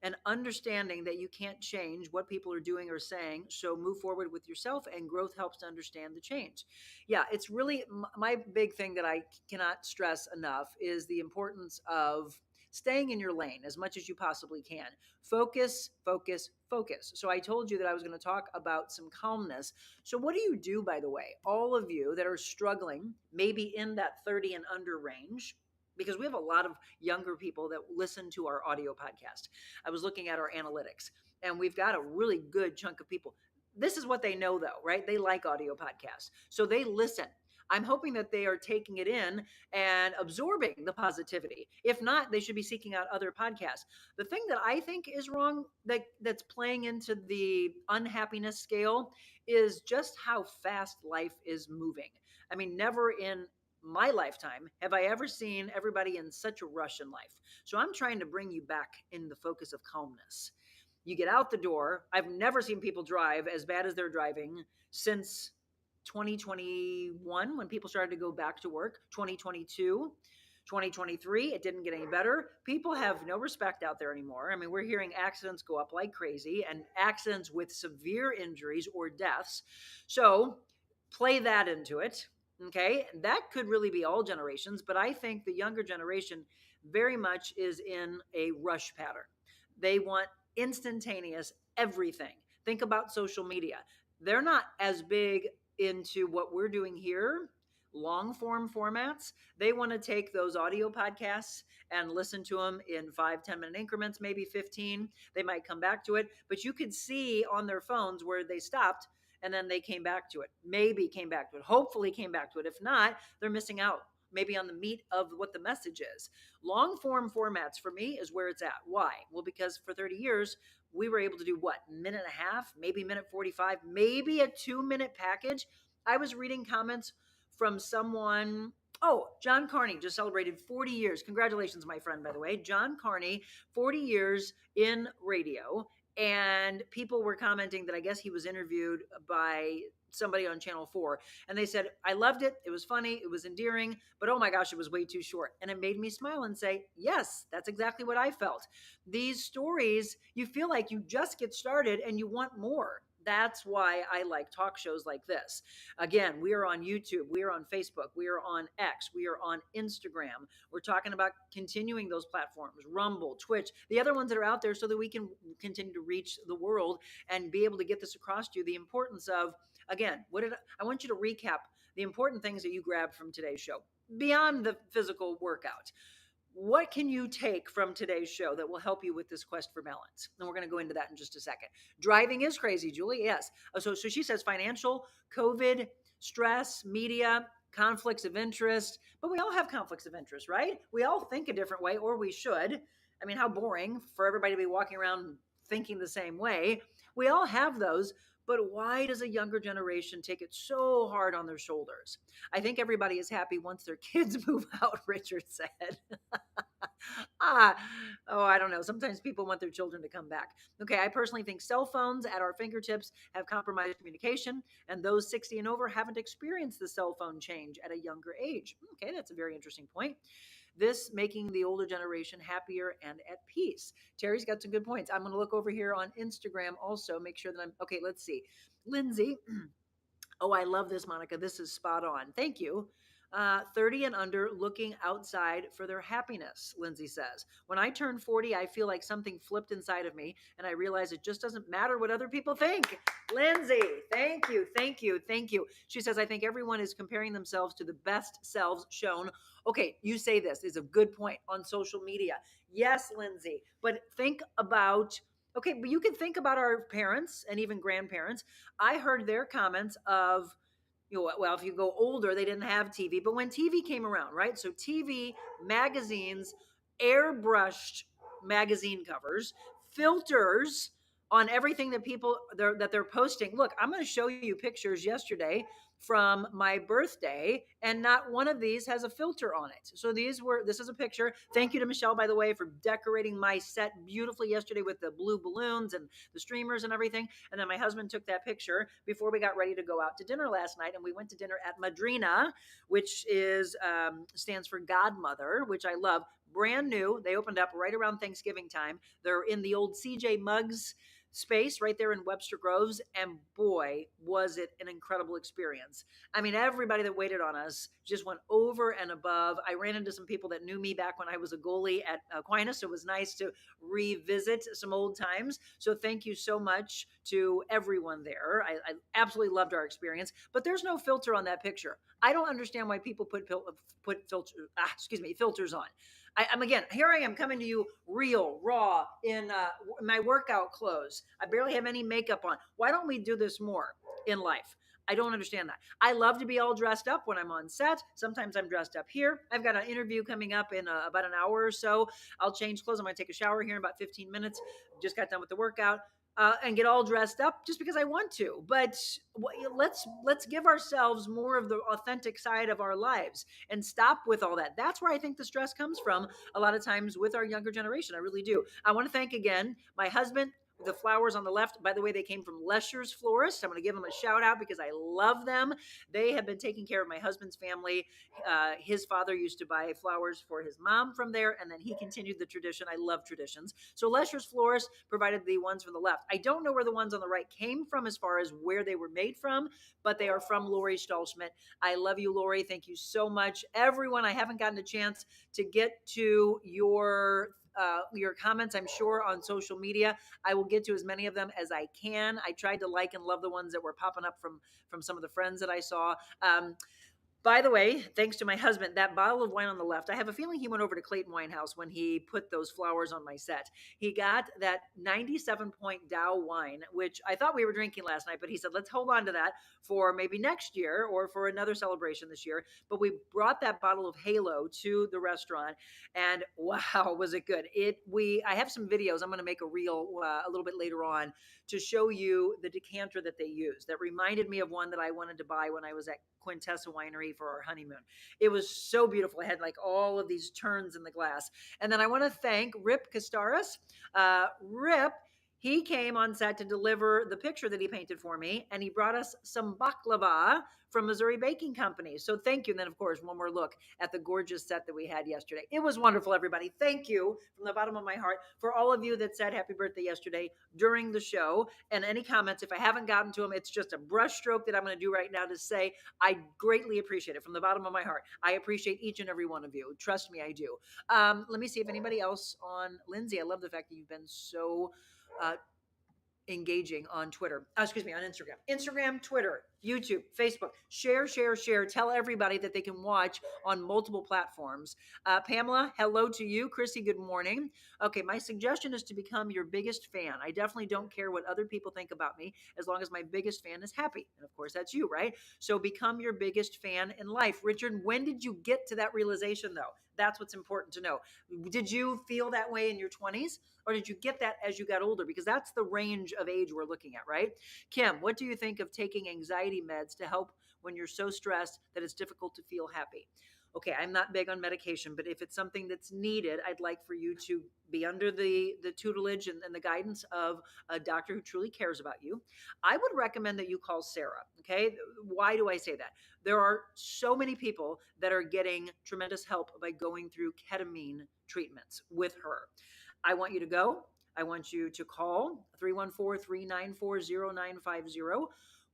and understanding that you can't change what people are doing or saying. So move forward with yourself, and growth helps to understand the change. Yeah, it's really my big thing that I cannot stress enough is the importance of staying in your lane as much as you possibly can. Focus, focus, focus. So I told you that I was going to talk about some calmness. So what do you do, by the way, all of you that are struggling, maybe in that 30 and under range? Because we have a lot of younger people that listen to our audio podcast. I was looking at our analytics, and we've got a really good chunk of people. This is what they know, though, right? They like audio podcasts. So they listen. I'm hoping that they are taking it in and absorbing the positivity. If not, they should be seeking out other podcasts. The thing that I think is wrong that's playing into the unhappiness scale is just how fast life is moving. I mean, never in my lifetime have I ever seen everybody in such a rush in life. So I'm trying to bring you back in the focus of calmness. You get out the door. I've never seen people drive as bad as they're driving since 2021, when people started to go back to work. 2022, 2023, it didn't get any better. People have no respect out there anymore. I mean, we're hearing accidents go up like crazy, and accidents with severe injuries or deaths. So play that into it. Okay, that could really be all generations, but I think the younger generation very much is in a rush pattern. They want instantaneous everything. Think about social media. They're not as big into what we're doing here, long form formats. They want to take those audio podcasts and listen to them in 5-10 minute increments, maybe 15. They might come back to it, but you could see on their phones where they stopped and then they came back to it, maybe came back to it, hopefully came back to it. If not, they're missing out maybe on the meat of what the message is. Long form formats for me is where it's at. Why? Well, because for 30 years, we were able to do what? Minute and a half, maybe minute 45, maybe a 2-minute package. I was reading comments from someone. Oh, John Carney just celebrated 40 years. Congratulations, my friend, by the way. John Carney, 40 years in radio. And people were commenting that I guess he was interviewed by somebody on Channel 4. And they said, I loved it. It was funny. It was endearing. But oh my gosh, it was way too short. And it made me smile and say, yes, that's exactly what I felt. These stories, you feel like you just get started and you want more. That's why I like talk shows like this. Again, we are on YouTube. We are on Facebook. We are on X. We are on Instagram. We're talking about continuing those platforms, Rumble, Twitch, the other ones that are out there so that we can continue to reach the world and be able to get this across to you. The importance of, again, I want you to recap the important things that you grabbed from today's show beyond the physical workout. What can you take from today's show that will help you with this quest for balance? And we're going to go into that in just a second. Driving is crazy, Julie. Yes. So she says financial, COVID, stress, media, conflicts of interest. But we all have conflicts of interest, right? We all think a different way, or we should. I mean, how boring for everybody to be walking around thinking the same way. We all have those. But why does a younger generation take it so hard on their shoulders? I think everybody is happy once their kids move out, Richard said. I don't know. Sometimes people want their children to come back. Okay, I personally think cell phones at our fingertips have compromised communication, and those 60 and over haven't experienced the cell phone change at a younger age. Okay, that's a very interesting point. This making the older generation happier and at peace. Terry's got some good points. I'm going to look over here on Instagram also, make sure that okay, let's see. Lindsay. Oh, I love this, Monica. This is spot on. Thank you. 30 and under looking outside for their happiness, Lindsay says. When I turned 40, I feel like something flipped inside of me, and I realized it just doesn't matter what other people think. Lindsay, thank you, thank you, thank you. She says, I think everyone is comparing themselves to the best selves shown. Okay, you say this is a good point on social media. Yes, Lindsay, but think about, okay, but you can think about our parents and even grandparents. I heard their comments of, well, if you go older, they didn't have TV. But when TV came around, right? So TV, magazines, airbrushed magazine covers, filters on everything that they're posting. Look, I'm going to show you pictures yesterday from my birthday, and not one of these has a filter on it. So this is a picture. Thank you to Michelle, by the way, for decorating my set beautifully yesterday with the blue balloons and the streamers and everything. And then my husband took that picture before we got ready to go out to dinner last night. And we went to dinner at Madrina, which stands for Godmother, which I love. Brand new. They opened up right around Thanksgiving time. They're in the old CJ Muggs space right there in Webster Groves. And boy, was it an incredible experience. I mean, everybody that waited on us just went over and above. I ran into some people that knew me back when I was a goalie at Aquinas. So it was nice to revisit some old times. So thank you so much to everyone there. I absolutely loved our experience, but there's no filter on that picture. I don't understand why people put filters on. I'm again, here I am coming to you real, raw in my workout clothes. I barely have any makeup on. Why don't we do this more in life? I don't understand that. I love to be all dressed up when I'm on set. Sometimes I'm dressed up here. I've got an interview coming up in about an hour or so. I'll change clothes. I'm going to take a shower here in about 15 minutes. Just got done with the workout. And get all dressed up just because I want to. But let's give ourselves more of the authentic side of our lives and stop with all that. That's where I think the stress comes from a lot of times with our younger generation. I really do. I want to thank again my husband. The flowers on the left, by the way, they came from Lesher's Florist. I'm going to give them a shout out because I love them. They have been taking care of my husband's family. His father used to buy flowers for his mom from there, and then he continued the tradition. I love traditions. So Lesher's Florist provided the ones from the left. I don't know where the ones on the right came from as far as where they were made from, but they are from Lori Stahlschmidt. I love you, Lori. Thank you so much. Everyone, I haven't gotten a chance to get to your comments, I'm sure, on social media. I will get to as many of them as I can. I tried to like and love the ones that were popping up from some of the friends that I saw. By the way, thanks to my husband, that bottle of wine on the left, I have a feeling he went over to Clayton Winehouse when he put those flowers on my set. He got that 97-point Dow wine, which I thought we were drinking last night, but he said, let's hold on to that for maybe next year or for another celebration this year. But we brought that bottle of Halo to the restaurant, and wow, was it good. I have some videos. I'm going to make a reel a little bit later on to show you the decanter that they use. That reminded me of one that I wanted to buy when I was at Quintessa Winery for our honeymoon. It was so beautiful. It had like all of these turns in the glass. And then I want to thank Rip Kastaris. Rip, he came on set to deliver the picture that he painted for me, and he brought us some baklava from Missouri Baking Company. So thank you. And then, of course, one more look at the gorgeous set that we had yesterday. It was wonderful, everybody. Thank you from the bottom of my heart for all of you that said happy birthday yesterday during the show. And any comments, if I haven't gotten to them, it's just a brush stroke that I'm going to do right now to say I greatly appreciate it from the bottom of my heart. I appreciate each and every one of you. Trust me, I do. Let me see if anybody else on Lindsay. I love the fact that you've been so engaging on Twitter. On Instagram, Twitter, YouTube, Facebook. Share. Tell everybody that they can watch on multiple platforms. Pamela, hello to you. Chrissy, good morning. Okay, my suggestion is to become your biggest fan. I definitely don't care what other people think about me as long as my biggest fan is happy. And of course, that's you, right? So become your biggest fan in life. Richard, when did you get to that realization, though? That's what's important to know. Did you feel that way in your 20s, or did you get that as you got older? Because that's the range of age we're looking at, right? Kim, what do you think of taking anxiety meds to help when you're so stressed that it's difficult to feel happy? Okay, I'm not big on medication, but if it's something that's needed, I'd like for you to be under the tutelage and the guidance of a doctor who truly cares about you. I would recommend that you call Sarah, okay? Why do I say that? There are so many people that are getting tremendous help by going through ketamine treatments with her. I want you to go. I want you to call 314-394-0950.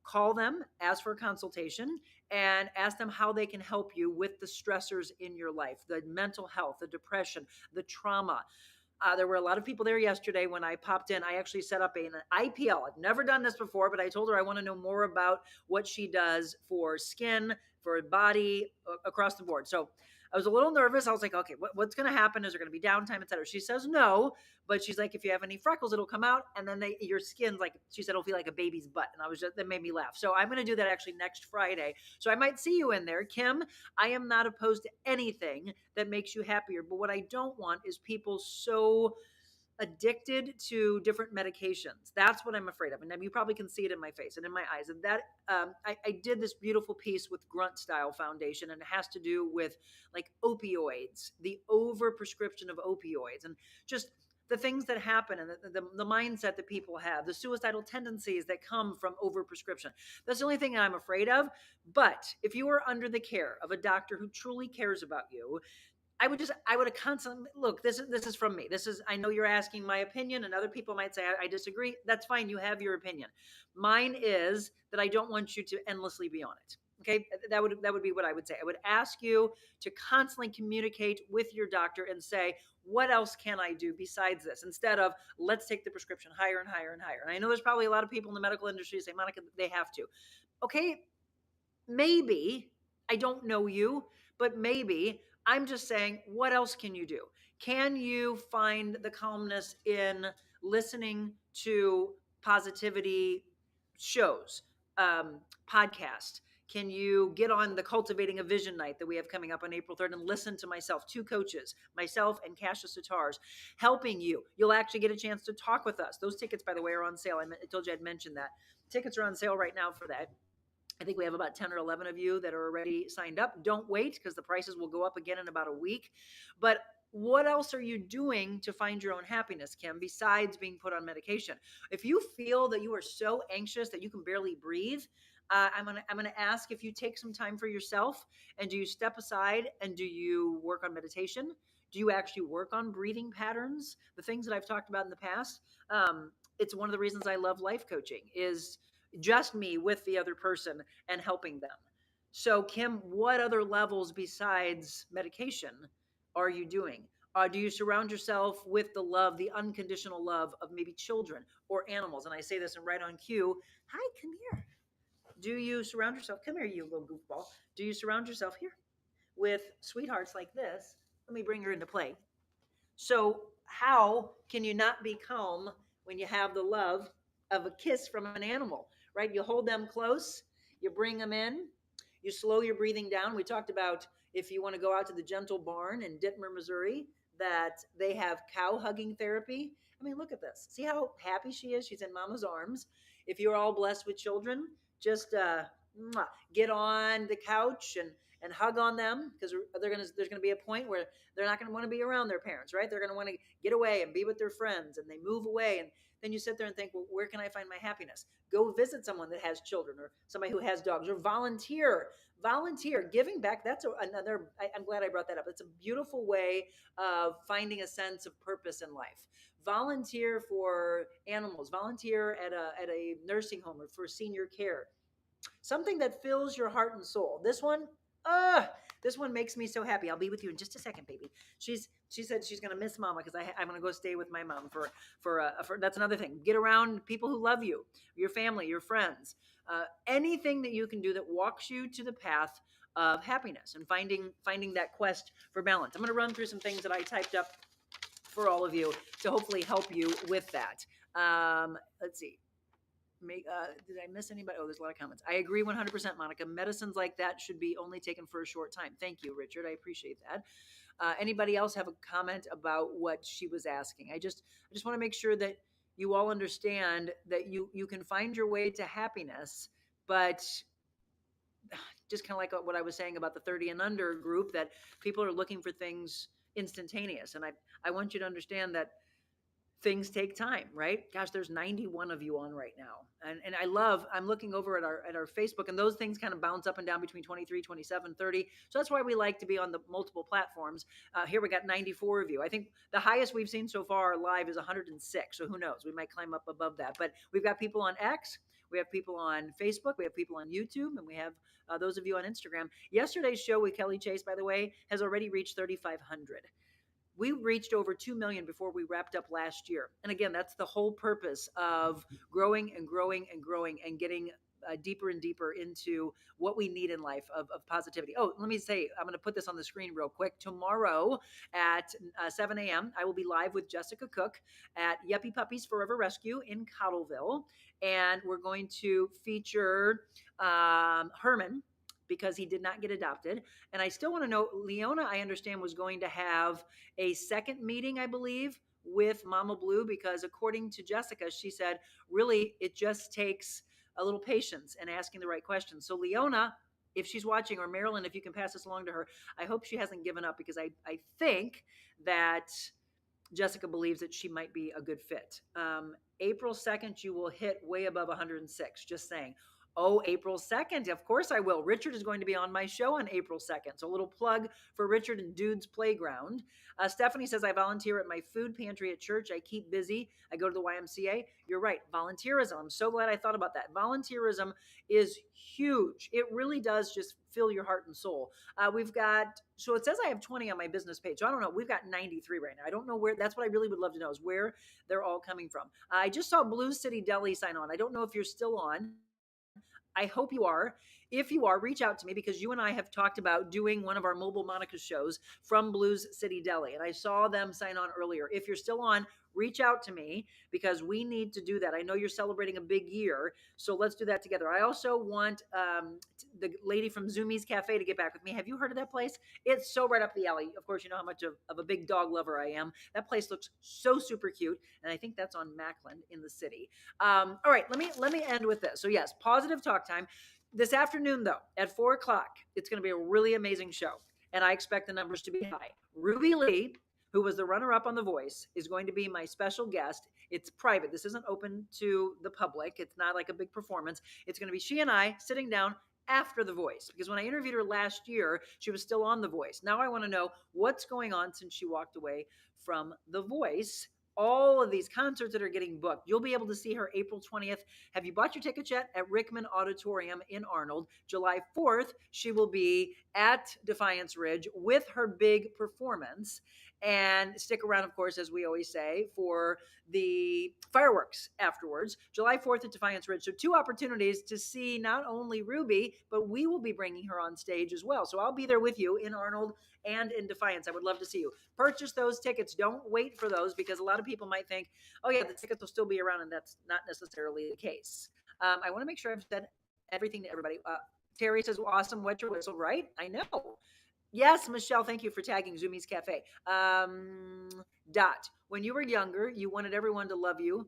Call them, ask for a consultation, and ask them how they can help you with the stressors in your life, the mental health, the depression, the trauma. There were a lot of people there yesterday when I popped in. I actually set up an IPL. I've never done this before, but I told her I want to know more about what she does for skin, for body, across the board. So I was a little nervous. I was like, okay, what's going to happen? Is there going to be downtime, et cetera? She says no, but she's like, if you have any freckles, it'll come out, and then your skin's like, she said, it'll feel like a baby's butt. And that made me laugh. So I'm going to do that actually next Friday. So I might see you in there. Kim, I am not opposed to anything that makes you happier, but what I don't want is people so addicted to different medications. That's what I'm afraid of. And you probably can see it in my face and in my eyes. And that I did this beautiful piece with Grunt Style Foundation, and it has to do with like opioids, the overprescription of opioids, and just the things that happen, and the mindset that people have, the suicidal tendencies that come from overprescription. That's the only thing I'm afraid of. But if you are under the care of a doctor who truly cares about you, I would have constantly look. This is from me. I know you're asking my opinion, and other people might say I disagree. That's fine. You have your opinion. Mine is that I don't want you to endlessly be on it. Okay, that would be what I would say. I would ask you to constantly communicate with your doctor and say, what else can I do besides this? Instead of let's take the prescription higher and higher and higher. And I know there's probably a lot of people in the medical industry who say, Monica, they have to. Okay, maybe I don't know you, but maybe I'm just saying, what else can you do? Can you find the calmness in listening to positivity shows, podcasts? Can you get on the Cultivating a Vision night that we have coming up on April 3rd and listen to myself, 2 coaches, myself and Kasia Satars, helping you? You'll actually get a chance to talk with us. Those tickets, by the way, are on sale. I told you I'd mentioned that. Tickets are on sale right now for that. I think we have about 10 or 11 of you that are already signed up. Don't wait, because the prices will go up again in about a week. But what else are you doing to find your own happiness, Kim, besides being put on medication? If you feel that you are so anxious that you can barely breathe, I'm gonna ask if you take some time for yourself, and do you step aside and do you work on meditation? Do you actually work on breathing patterns? The things that I've talked about in the past. It's one of the reasons I love life coaching, is just me with the other person and helping them. So, Kim, what other levels besides medication are you doing? Do you surround yourself with the love, the unconditional love of maybe children or animals? And I say this and right on cue. Hi, come here. Do you surround yourself? Come here, you little goofball. Do you surround yourself here with sweethearts like this? Let me bring her into play. So, how can you not be calm when you have the love of a kiss from an animal, right? You hold them close, you bring them in, you slow your breathing down. We talked about, if you want to go out to the Gentle Barn in Dittmer, Missouri, that they have cow hugging therapy. I mean, look at this. See how happy she is? She's in mama's arms. If you're all blessed with children, just get on the couch and hug on them, because there's gonna be a point where they're not gonna want to be around their parents, right? They're gonna want to get away and be with their friends, and they move away, and then you sit there and think, well, where can I find my happiness? Go visit someone that has children, or somebody who has dogs, or volunteer. Giving back. That's another. I'm glad I brought that up. It's a beautiful way of finding a sense of purpose in life. Volunteer for animals. Volunteer at a nursing home or for senior care. Something that fills your heart and soul. This one makes me so happy. I'll be with you in just a second, baby. She said she's gonna miss mama, because I'm gonna go stay with my mom for that's another thing. Get around people who love you, your family, your friends, anything that you can do that walks you to the path of happiness and finding that quest for balance. I'm gonna run through some things that I typed up for all of you to hopefully help you with that. Let's see. Did I miss anybody? Oh, there's a lot of comments. I agree 100%, Monica. Medicines like that should be only taken for a short time. Thank you, Richard. I appreciate that. Anybody else have a comment about what she was asking? I just want to make sure that you all understand that you can find your way to happiness, but just kind of like what I was saying about the 30 and under group, that people are looking for things instantaneous. And I want you to understand that things take time, right? Gosh, there's 91 of you on right now. And I'm looking over at our Facebook, and those things kind of bounce up and down between 23, 27, 30. So that's why we like to be on the multiple platforms. Here we got 94 of you. I think the highest we've seen so far live is 106. So who knows? We might climb up above that. But we've got people on X. We have people on Facebook, we have people on YouTube, and we have those of you on Instagram. Yesterday's show with Kelly Chase, by the way, has already reached 3,500. We reached over 2 million before we wrapped up last year. And again, that's the whole purpose of growing and growing and growing and getting deeper and deeper into what we need in life of positivity. Oh, let me say, I'm going to put this on the screen real quick. Tomorrow at 7 a.m., I will be live with Jessica Cook at Yuppie Puppies Forever Rescue in Cottleville. And we're going to feature Herman, because he did not get adopted. And I still want to know, Leona, I understand, was going to have a second meeting, I believe, with Mama Blue, because according to Jessica, she said, really, it just takes a little patience and asking the right questions. So Leona, if she's watching, or Marilyn, if you can pass this along to her, I hope she hasn't given up, because I think that Jessica believes that she might be a good fit. April 2nd, you will hit way above 106, just saying. Oh, April 2nd. Of course I will. Richard is going to be on my show on April 2nd. So a little plug for Richard and Dude's Playground. Stephanie says, I volunteer at my food pantry at church. I keep busy. I go to the YMCA. You're right. Volunteerism. I'm so glad I thought about that. Volunteerism is huge. It really does just fill your heart and soul. We've got, so it says I have 20 on my business page. So I don't know. We've got 93 right now. I don't know where, that's what I really would love to know, is where they're all coming from. I just saw Blue City Deli sign on. I don't know if you're still on. I hope you are. If you are, reach out to me, because you and I have talked about doing one of our Mobile Monica shows from Blues City Deli. And I saw them sign on earlier. If you're still on, reach out to me, because we need to do that. I know you're celebrating a big year, so let's do that together. I also want the lady from Zoomies Cafe to get back with me. Have you heard of that place? It's so right up the alley. Of course, you know how much of a big dog lover I am. That place looks so super cute, and I think that's on Mackland in the city. All right, let me end with this. So yes, positive talk time. This afternoon, though, at 4 o'clock, it's going to be a really amazing show, and I expect the numbers to be high. Ruby Lee, who was the runner-up on The Voice, is going to be my special guest. It's private. This isn't open to the public. It's not like a big performance. It's going to be she and I sitting down after The Voice, because when I interviewed her last year, she was still on The Voice. Now I want to know what's going on since she walked away from The Voice. All of these concerts that are getting booked, you'll be able to see her April 20th. Have you bought your tickets yet? At Rickman Auditorium in Arnold. July 4th, she will be at Defiance Ridge with her big performance. And stick around, of course, as we always say, for the fireworks afterwards. July 4th at Defiance Ridge. So 2 opportunities to see not only Ruby, but we will be bringing her on stage as well. So I'll be there with you in Arnold and in Defiance. I would love to see you. Purchase those tickets. Don't wait for those, because a lot of people might think, oh yeah, the tickets will still be around, and that's not necessarily the case. I want to make sure I've said everything to everybody. Terry says, well, awesome, wet your whistle, right? I know. Yes, Michelle, thank you for tagging Zoomies Cafe. Dot, when you were younger, you wanted everyone to love you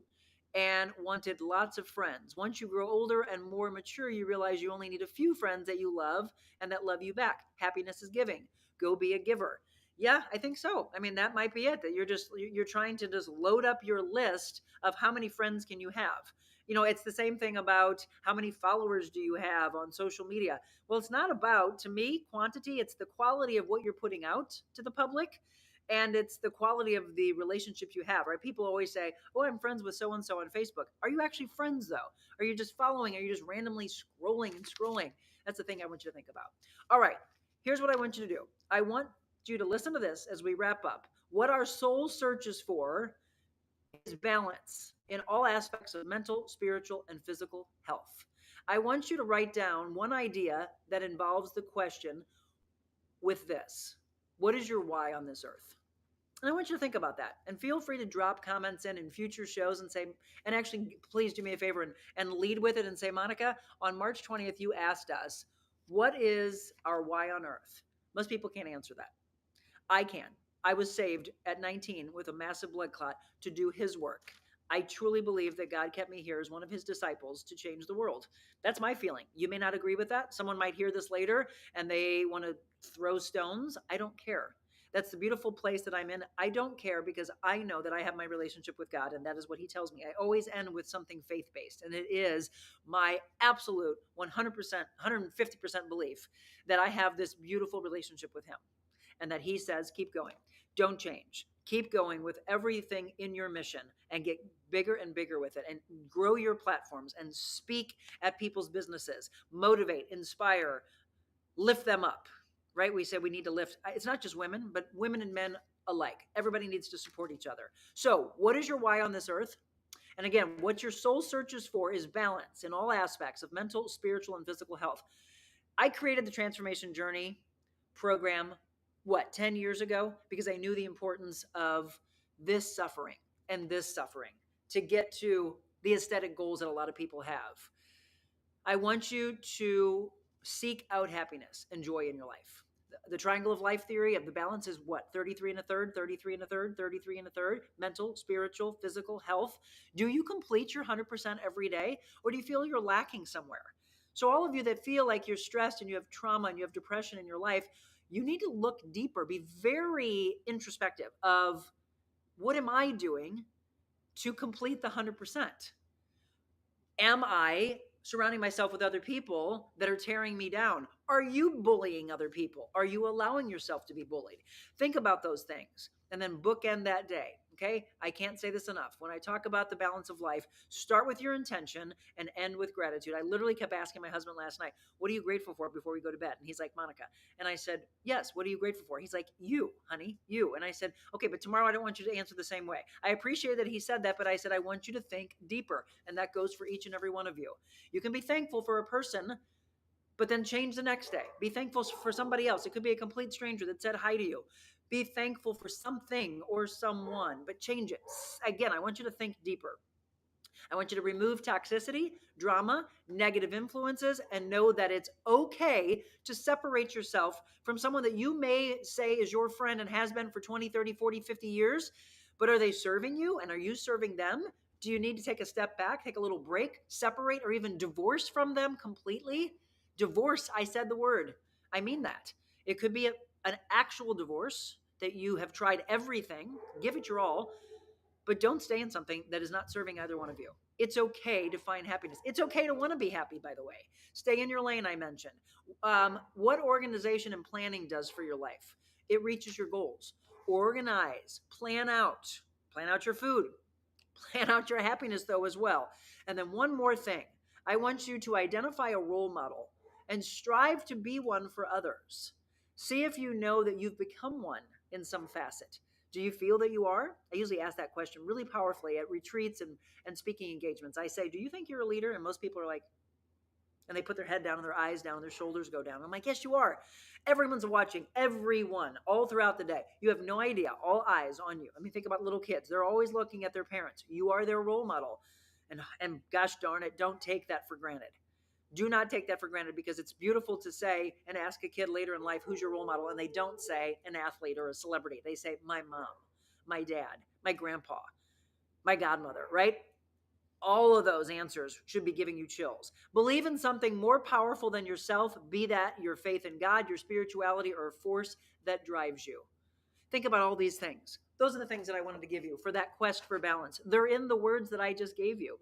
and wanted lots of friends. Once you grow older and more mature, you realize you only need a few friends that you love and that love you back. Happiness is giving. Go be a giver. Yeah, I think so. I mean, that might be it, that you're trying to just load up your list of how many friends can you have. You know, it's the same thing about how many followers do you have on social media. Well, it's not about, to me, quantity. It's the quality of what you're putting out to the public, and it's the quality of the relationship you have, right? People always say, oh, I'm friends with so-and-so on Facebook. Are you actually friends, though? Are you just following? Are you just randomly scrolling and scrolling? That's the thing I want you to think about. All right, here's what I want you to do. I want you to listen to this as we wrap up. What our soul searches for is balance in all aspects of mental, spiritual, and physical health. I want you to write down one idea that involves the question with this: what is your why on this earth? And I want you to think about that, and feel free to drop comments in future shows and say, and actually, please do me a favor and lead with it and say, Monica, on March 20th, you asked us, what is our why on earth? Most people can't answer that. I can. I was saved at 19 with a massive blood clot to do his work. I truly believe that God kept me here as one of his disciples to change the world. That's my feeling. You may not agree with that. Someone might hear this later and they want to throw stones. I don't care. That's the beautiful place that I'm in. I don't care, because I know that I have my relationship with God, and that is what he tells me. I always end with something faith-based, and it is my absolute 100%, 150% belief that I have this beautiful relationship with him, and that he says, keep going. Don't change. Keep going with everything in your mission and get bigger and bigger with it, and grow your platforms and speak at people's businesses, motivate, inspire, lift them up, right? We said we need to lift. It's not just women, but women and men alike. Everybody needs to support each other. So what is your why on this earth? And again, what your soul searches for is balance in all aspects of mental, spiritual, and physical health. I created the Transformation Journey program, 10 years ago, because I knew the importance of this suffering and this suffering to get to the aesthetic goals that a lot of people have. I want you to seek out happiness and joy in your life. The triangle of life theory of the balance is what? 33 and a third, 33 and a third, 33 and a third, mental, spiritual, physical, health. Do you complete your 100% every day, or do you feel you're lacking somewhere? So all of you that feel like you're stressed and you have trauma and you have depression in your life, you need to look deeper, be very introspective of what am I doing to complete the 100%? Am I surrounding myself with other people that are tearing me down? Are you bullying other people? Are you allowing yourself to be bullied? Think about those things and then bookend that day. Okay. I can't say this enough. When I talk about the balance of life, start with your intention and end with gratitude. I literally kept asking my husband last night, what are you grateful for before we go to bed? And he's like, Monica. And I said, yes. What are you grateful for? He's like, you, honey, you. And I said, okay, but tomorrow I don't want you to answer the same way. I appreciate that he said that, but I said, I want you to think deeper. And that goes for each and every one of you. You can be thankful for a person, but then change the next day. Be thankful for somebody else. It could be a complete stranger that said hi to you. Be thankful for something or someone, but change it. Again, I want you to think deeper. I want you to remove toxicity, drama, negative influences, and know that it's okay to separate yourself from someone that you may say is your friend and has been for 20, 30, 40, 50 years. But are they serving you, and are you serving them? Do you need to take a step back, take a little break, separate, or even divorce from them completely? Divorce, I said the word. I mean that. It could be an actual divorce that you have tried everything, give it your all, but don't stay in something that is not serving either one of you. It's okay to find happiness. It's okay to want to be happy, by the way. Stay in your lane, I mentioned. What organization and planning does for your life? It reaches your goals. Organize, plan out your food, plan out your happiness though as well. And then one more thing. I want you to identify a role model and strive to be one for others. See if you know that you've become one in some facet. Do you feel that you are? I usually ask that question really powerfully at retreats and speaking engagements. I say, do you think you're a leader? And most people are like, and they put their head down and their eyes down and their shoulders go down. I'm like, yes, you are. Everyone's watching, everyone, all throughout the day. You have no idea, all eyes on you. I mean, think about little kids. They're always looking at their parents. You are their role model. And gosh darn it, don't take that for granted. Do not take that for granted, because it's beautiful to say and ask a kid later in life, who's your role model? And they don't say an athlete or a celebrity. They say my mom, my dad, my grandpa, my godmother, right? All of those answers should be giving you chills. Believe in something more powerful than yourself, be that your faith in God, your spirituality, or a force that drives you. Think about all these things. Those are the things that I wanted to give you for that quest for balance. They're in the words that I just gave you.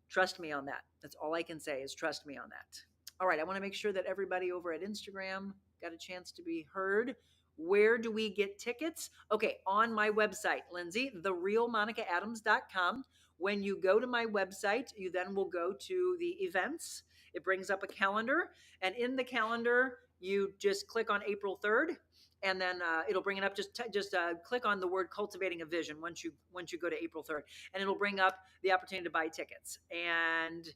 Trust me on that. That's all I can say is trust me on that. All right. I want to make sure that everybody over at Instagram got a chance to be heard. Where do we get tickets? Okay. On my website, Lindsay, TheRealMonicaAdams.com. When you go to my website, you then will go to the events. It brings up a calendar, and in the calendar, you just click on April 3rd. And then it'll bring it up. Just click on the word cultivating a vision once you go to April 3rd, and it'll bring up the opportunity to buy tickets. And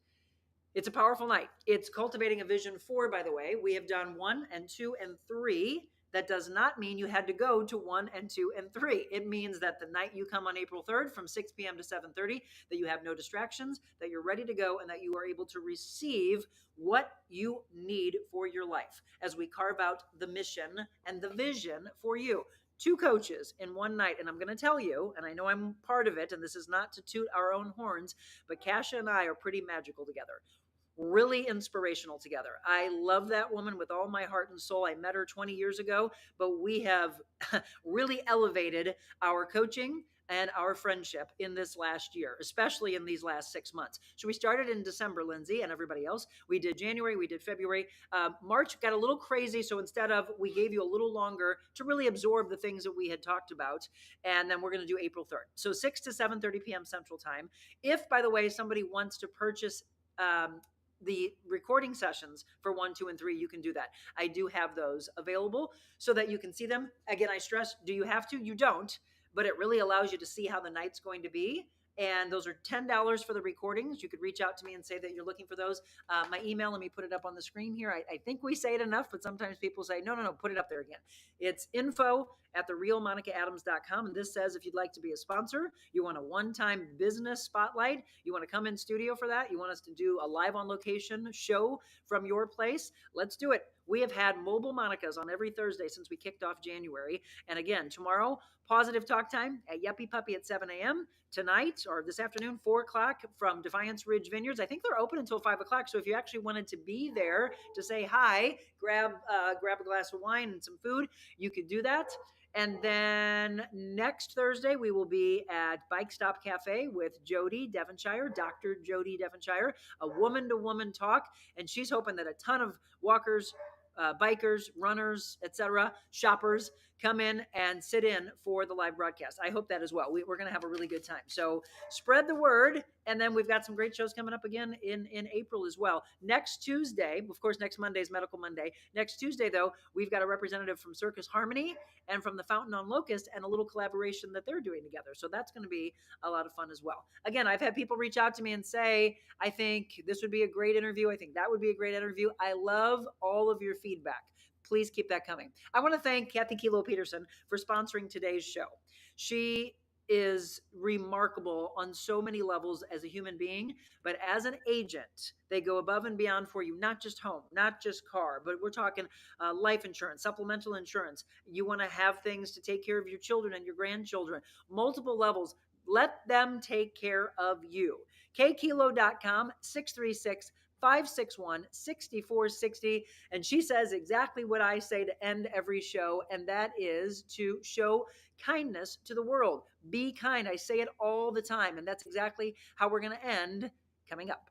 it's a powerful night. It's Cultivating a Vision 4, by the way. We have done 1 and 2 and 3. That does not mean you had to go to 1 and 2 and 3. It means that the night you come on April 3rd from 6 p.m. to 7:30, that you have no distractions, that you're ready to go, and that you are able to receive what you need for your life as we carve out the mission and the vision for you. 2 coaches in one night. And I'm going to tell you, and I know I'm part of it, and this is not to toot our own horns, but Kasha and I are pretty magical together. Really inspirational together. I love that woman with all my heart and soul. I met her 20 years ago, but we have really elevated our coaching, and our friendship in this last year, especially in these last 6 months. So we started in December, Lindsay, and everybody else. We did January, we did February. March got a little crazy. So instead of, we gave you a little longer to really absorb the things that we had talked about. And then we're going to do April 3rd. So 6 to 7:30 p.m. Central Time. If, by the way, somebody wants to purchase the recording sessions for 1, 2, and 3, you can do that. I do have those available so that you can see them. Again, I stress, do you have to? You don't, but it really allows you to see how the night's going to be. And those are $10 for the recordings. You could reach out to me and say that you're looking for those. My email, let me put it up on the screen here. I think we say it enough, but sometimes people say, no, put it up there again. It's info@TheRealMonicaAdams.com. And this says, if you'd like to be a sponsor, you want a one-time business spotlight, you want to come in studio for that, you want us to do a live on location show from your place, let's do it. We have had mobile Monicas on every Thursday since we kicked off January. And again, tomorrow, positive talk time at Yuppie Puppy at 7 a.m. Tonight, or this afternoon, 4 o'clock from Defiance Ridge Vineyards. I think they're open until 5 o'clock. So if you actually wanted to be there to say hi, grab a glass of wine and some food, you could do that. And then next Thursday, we will be at Bike Stop Cafe with Jody Devonshire, Dr. Jody Devonshire, a woman-to-woman talk. And she's hoping that a ton of walkers, bikers, runners, etc., shoppers come in and sit in for the live broadcast. I hope that as well. We're going to have a really good time. So spread the word. And then we've got some great shows coming up again in April as well. Next Tuesday, of course, next Monday is Medical Monday. Next Tuesday, though, we've got a representative from Circus Harmony and from the Fountain on Locust and a little collaboration that they're doing together. So that's going to be a lot of fun as well. Again, I've had people reach out to me and say, I think this would be a great interview. I think that would be a great interview. I love all of your feedback. Please keep that coming. I want to thank Kathy Kilo Peterson for sponsoring today's show. She is remarkable on so many levels as a human being, but as an agent, they go above and beyond for you, not just home, not just car, but we're talking life insurance, supplemental insurance. You want to have things to take care of your children and your grandchildren, multiple levels. Let them take care of you. kkilo.com, 636-561-6460. And she says exactly what I say to end every show, and that is to show kindness to the world. Be kind. I say it all the time, and that's exactly how we're going to end coming up.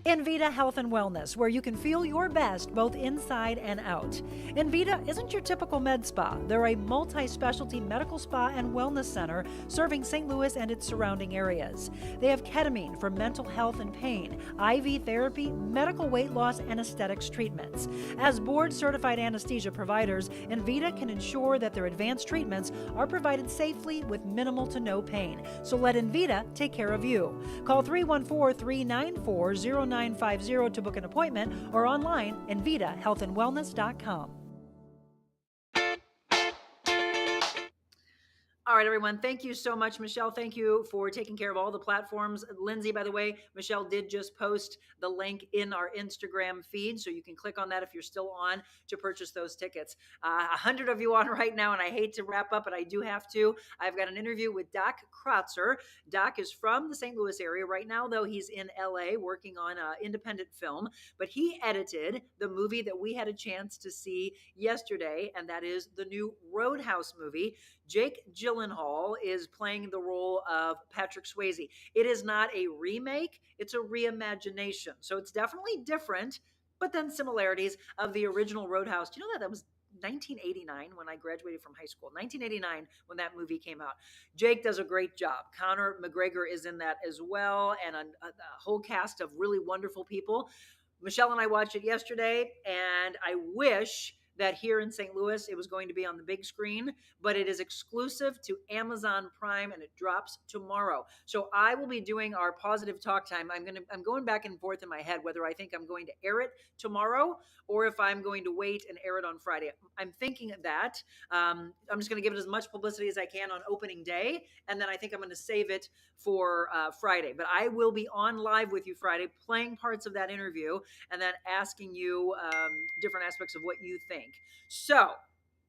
Envita Health and Wellness, where you can feel your best both inside and out. Envita isn't your typical med spa. They're a multi-specialty medical spa and wellness center serving St. Louis and its surrounding areas. They have ketamine for mental health and pain, IV therapy, medical weight loss, and aesthetics treatments. As board-certified anesthesia providers, Envita can ensure that their advanced treatments are provided safely with minimal to no pain. So let Envita take care of you. Call 314-394-0950 to book an appointment or online envitahealthandwellness.com. All right, everyone. Thank you so much, Michelle. Thank you for taking care of all the platforms. Lindsay, by the way, Michelle did just post the link in our Instagram feed, so you can click on that if you're still on to purchase those tickets. 100 of you on right now, and I hate to wrap up, but I do have to. I've got an interview with Doc Krotzer. Doc is from the St. Louis area. Right now, though, he's in LA working on an independent film, but he edited the movie that we had a chance to see yesterday, and that is the new Roadhouse movie. Jake Gyllenhaal is playing the role of Patrick Swayze. It is not a remake, it's a reimagination. So it's definitely different, but then similarities of the original Roadhouse. Do you know that was 1989 when I graduated from high school? 1989 when that movie came out. Jake does a great job. Conor McGregor is in that as well, and a whole cast of really wonderful people. Michelle and I watched it yesterday, and I wish that here in St. Louis, it was going to be on the big screen, but it is exclusive to Amazon Prime and it drops tomorrow. So I will be doing our positive talk time. I'm going back and forth in my head whether I think I'm going to air it tomorrow or if I'm going to wait and air it on Friday. I'm thinking that. I'm just going to give it as much publicity as I can on opening day, and then I think I'm going to save it for Friday. But I will be on live with you Friday, playing parts of that interview and then asking you different aspects of what you think. So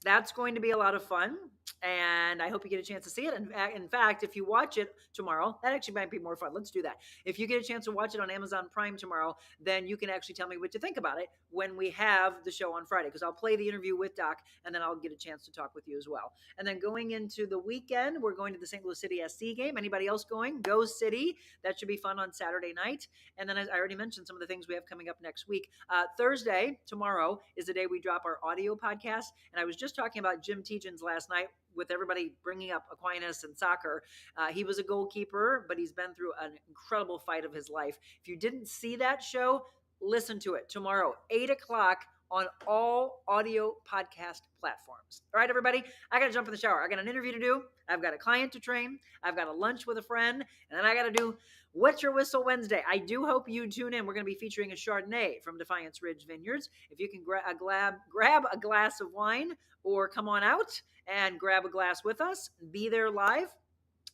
That's going to be a lot of fun, and I hope you get a chance to see it. In fact, if you watch it tomorrow, that actually might be more fun. Let's do that. If you get a chance to watch it on Amazon Prime tomorrow, then you can actually tell me what you think about it when we have the show on Friday, because I'll play the interview with Doc, and then I'll get a chance to talk with you as well. And then going into the weekend, we're going to the St. Louis City SC game. Anybody else going? Go City. That should be fun on Saturday night. And then, as I already mentioned, some of the things we have coming up next week. Thursday, tomorrow, is the day we drop our audio podcast. And I was just talking about Jim Teagens last night with everybody bringing up Aquinas and soccer. He was a goalkeeper, but he's been through an incredible fight of his life. If you didn't see that show, listen to it tomorrow, 8 o'clock on all audio podcast platforms. All right, everybody, I got to jump in the shower. I got an interview to do. I've got a client to train. I've got a lunch with a friend. And then I got to do What's Your Whistle Wednesday. I do hope you tune in. We're going to be featuring a Chardonnay from Defiance Ridge Vineyards. If you can grab a glass of wine or come on out and grab a glass with us, be there live.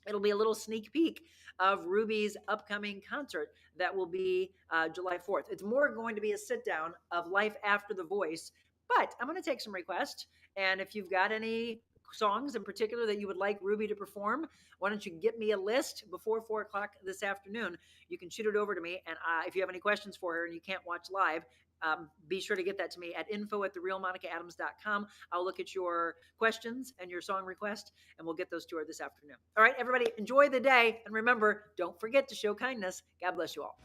It'll be a little sneak peek of Ruby's upcoming concert that will be July 4th. It's more going to be a sit down of life after The Voice, but I'm going to take some requests. And if you've got any songs in particular that you would like Ruby to perform, why don't you get me a list before 4 o'clock this afternoon? You can shoot it over to me. And if you have any questions for her and you can't watch live, be sure to get that to me at info@TheRealMonicaAdams.com. I'll look at your questions and your song request, and we'll get those to her this afternoon. All right, everybody, enjoy the day. And remember, don't forget to show kindness. God bless you all.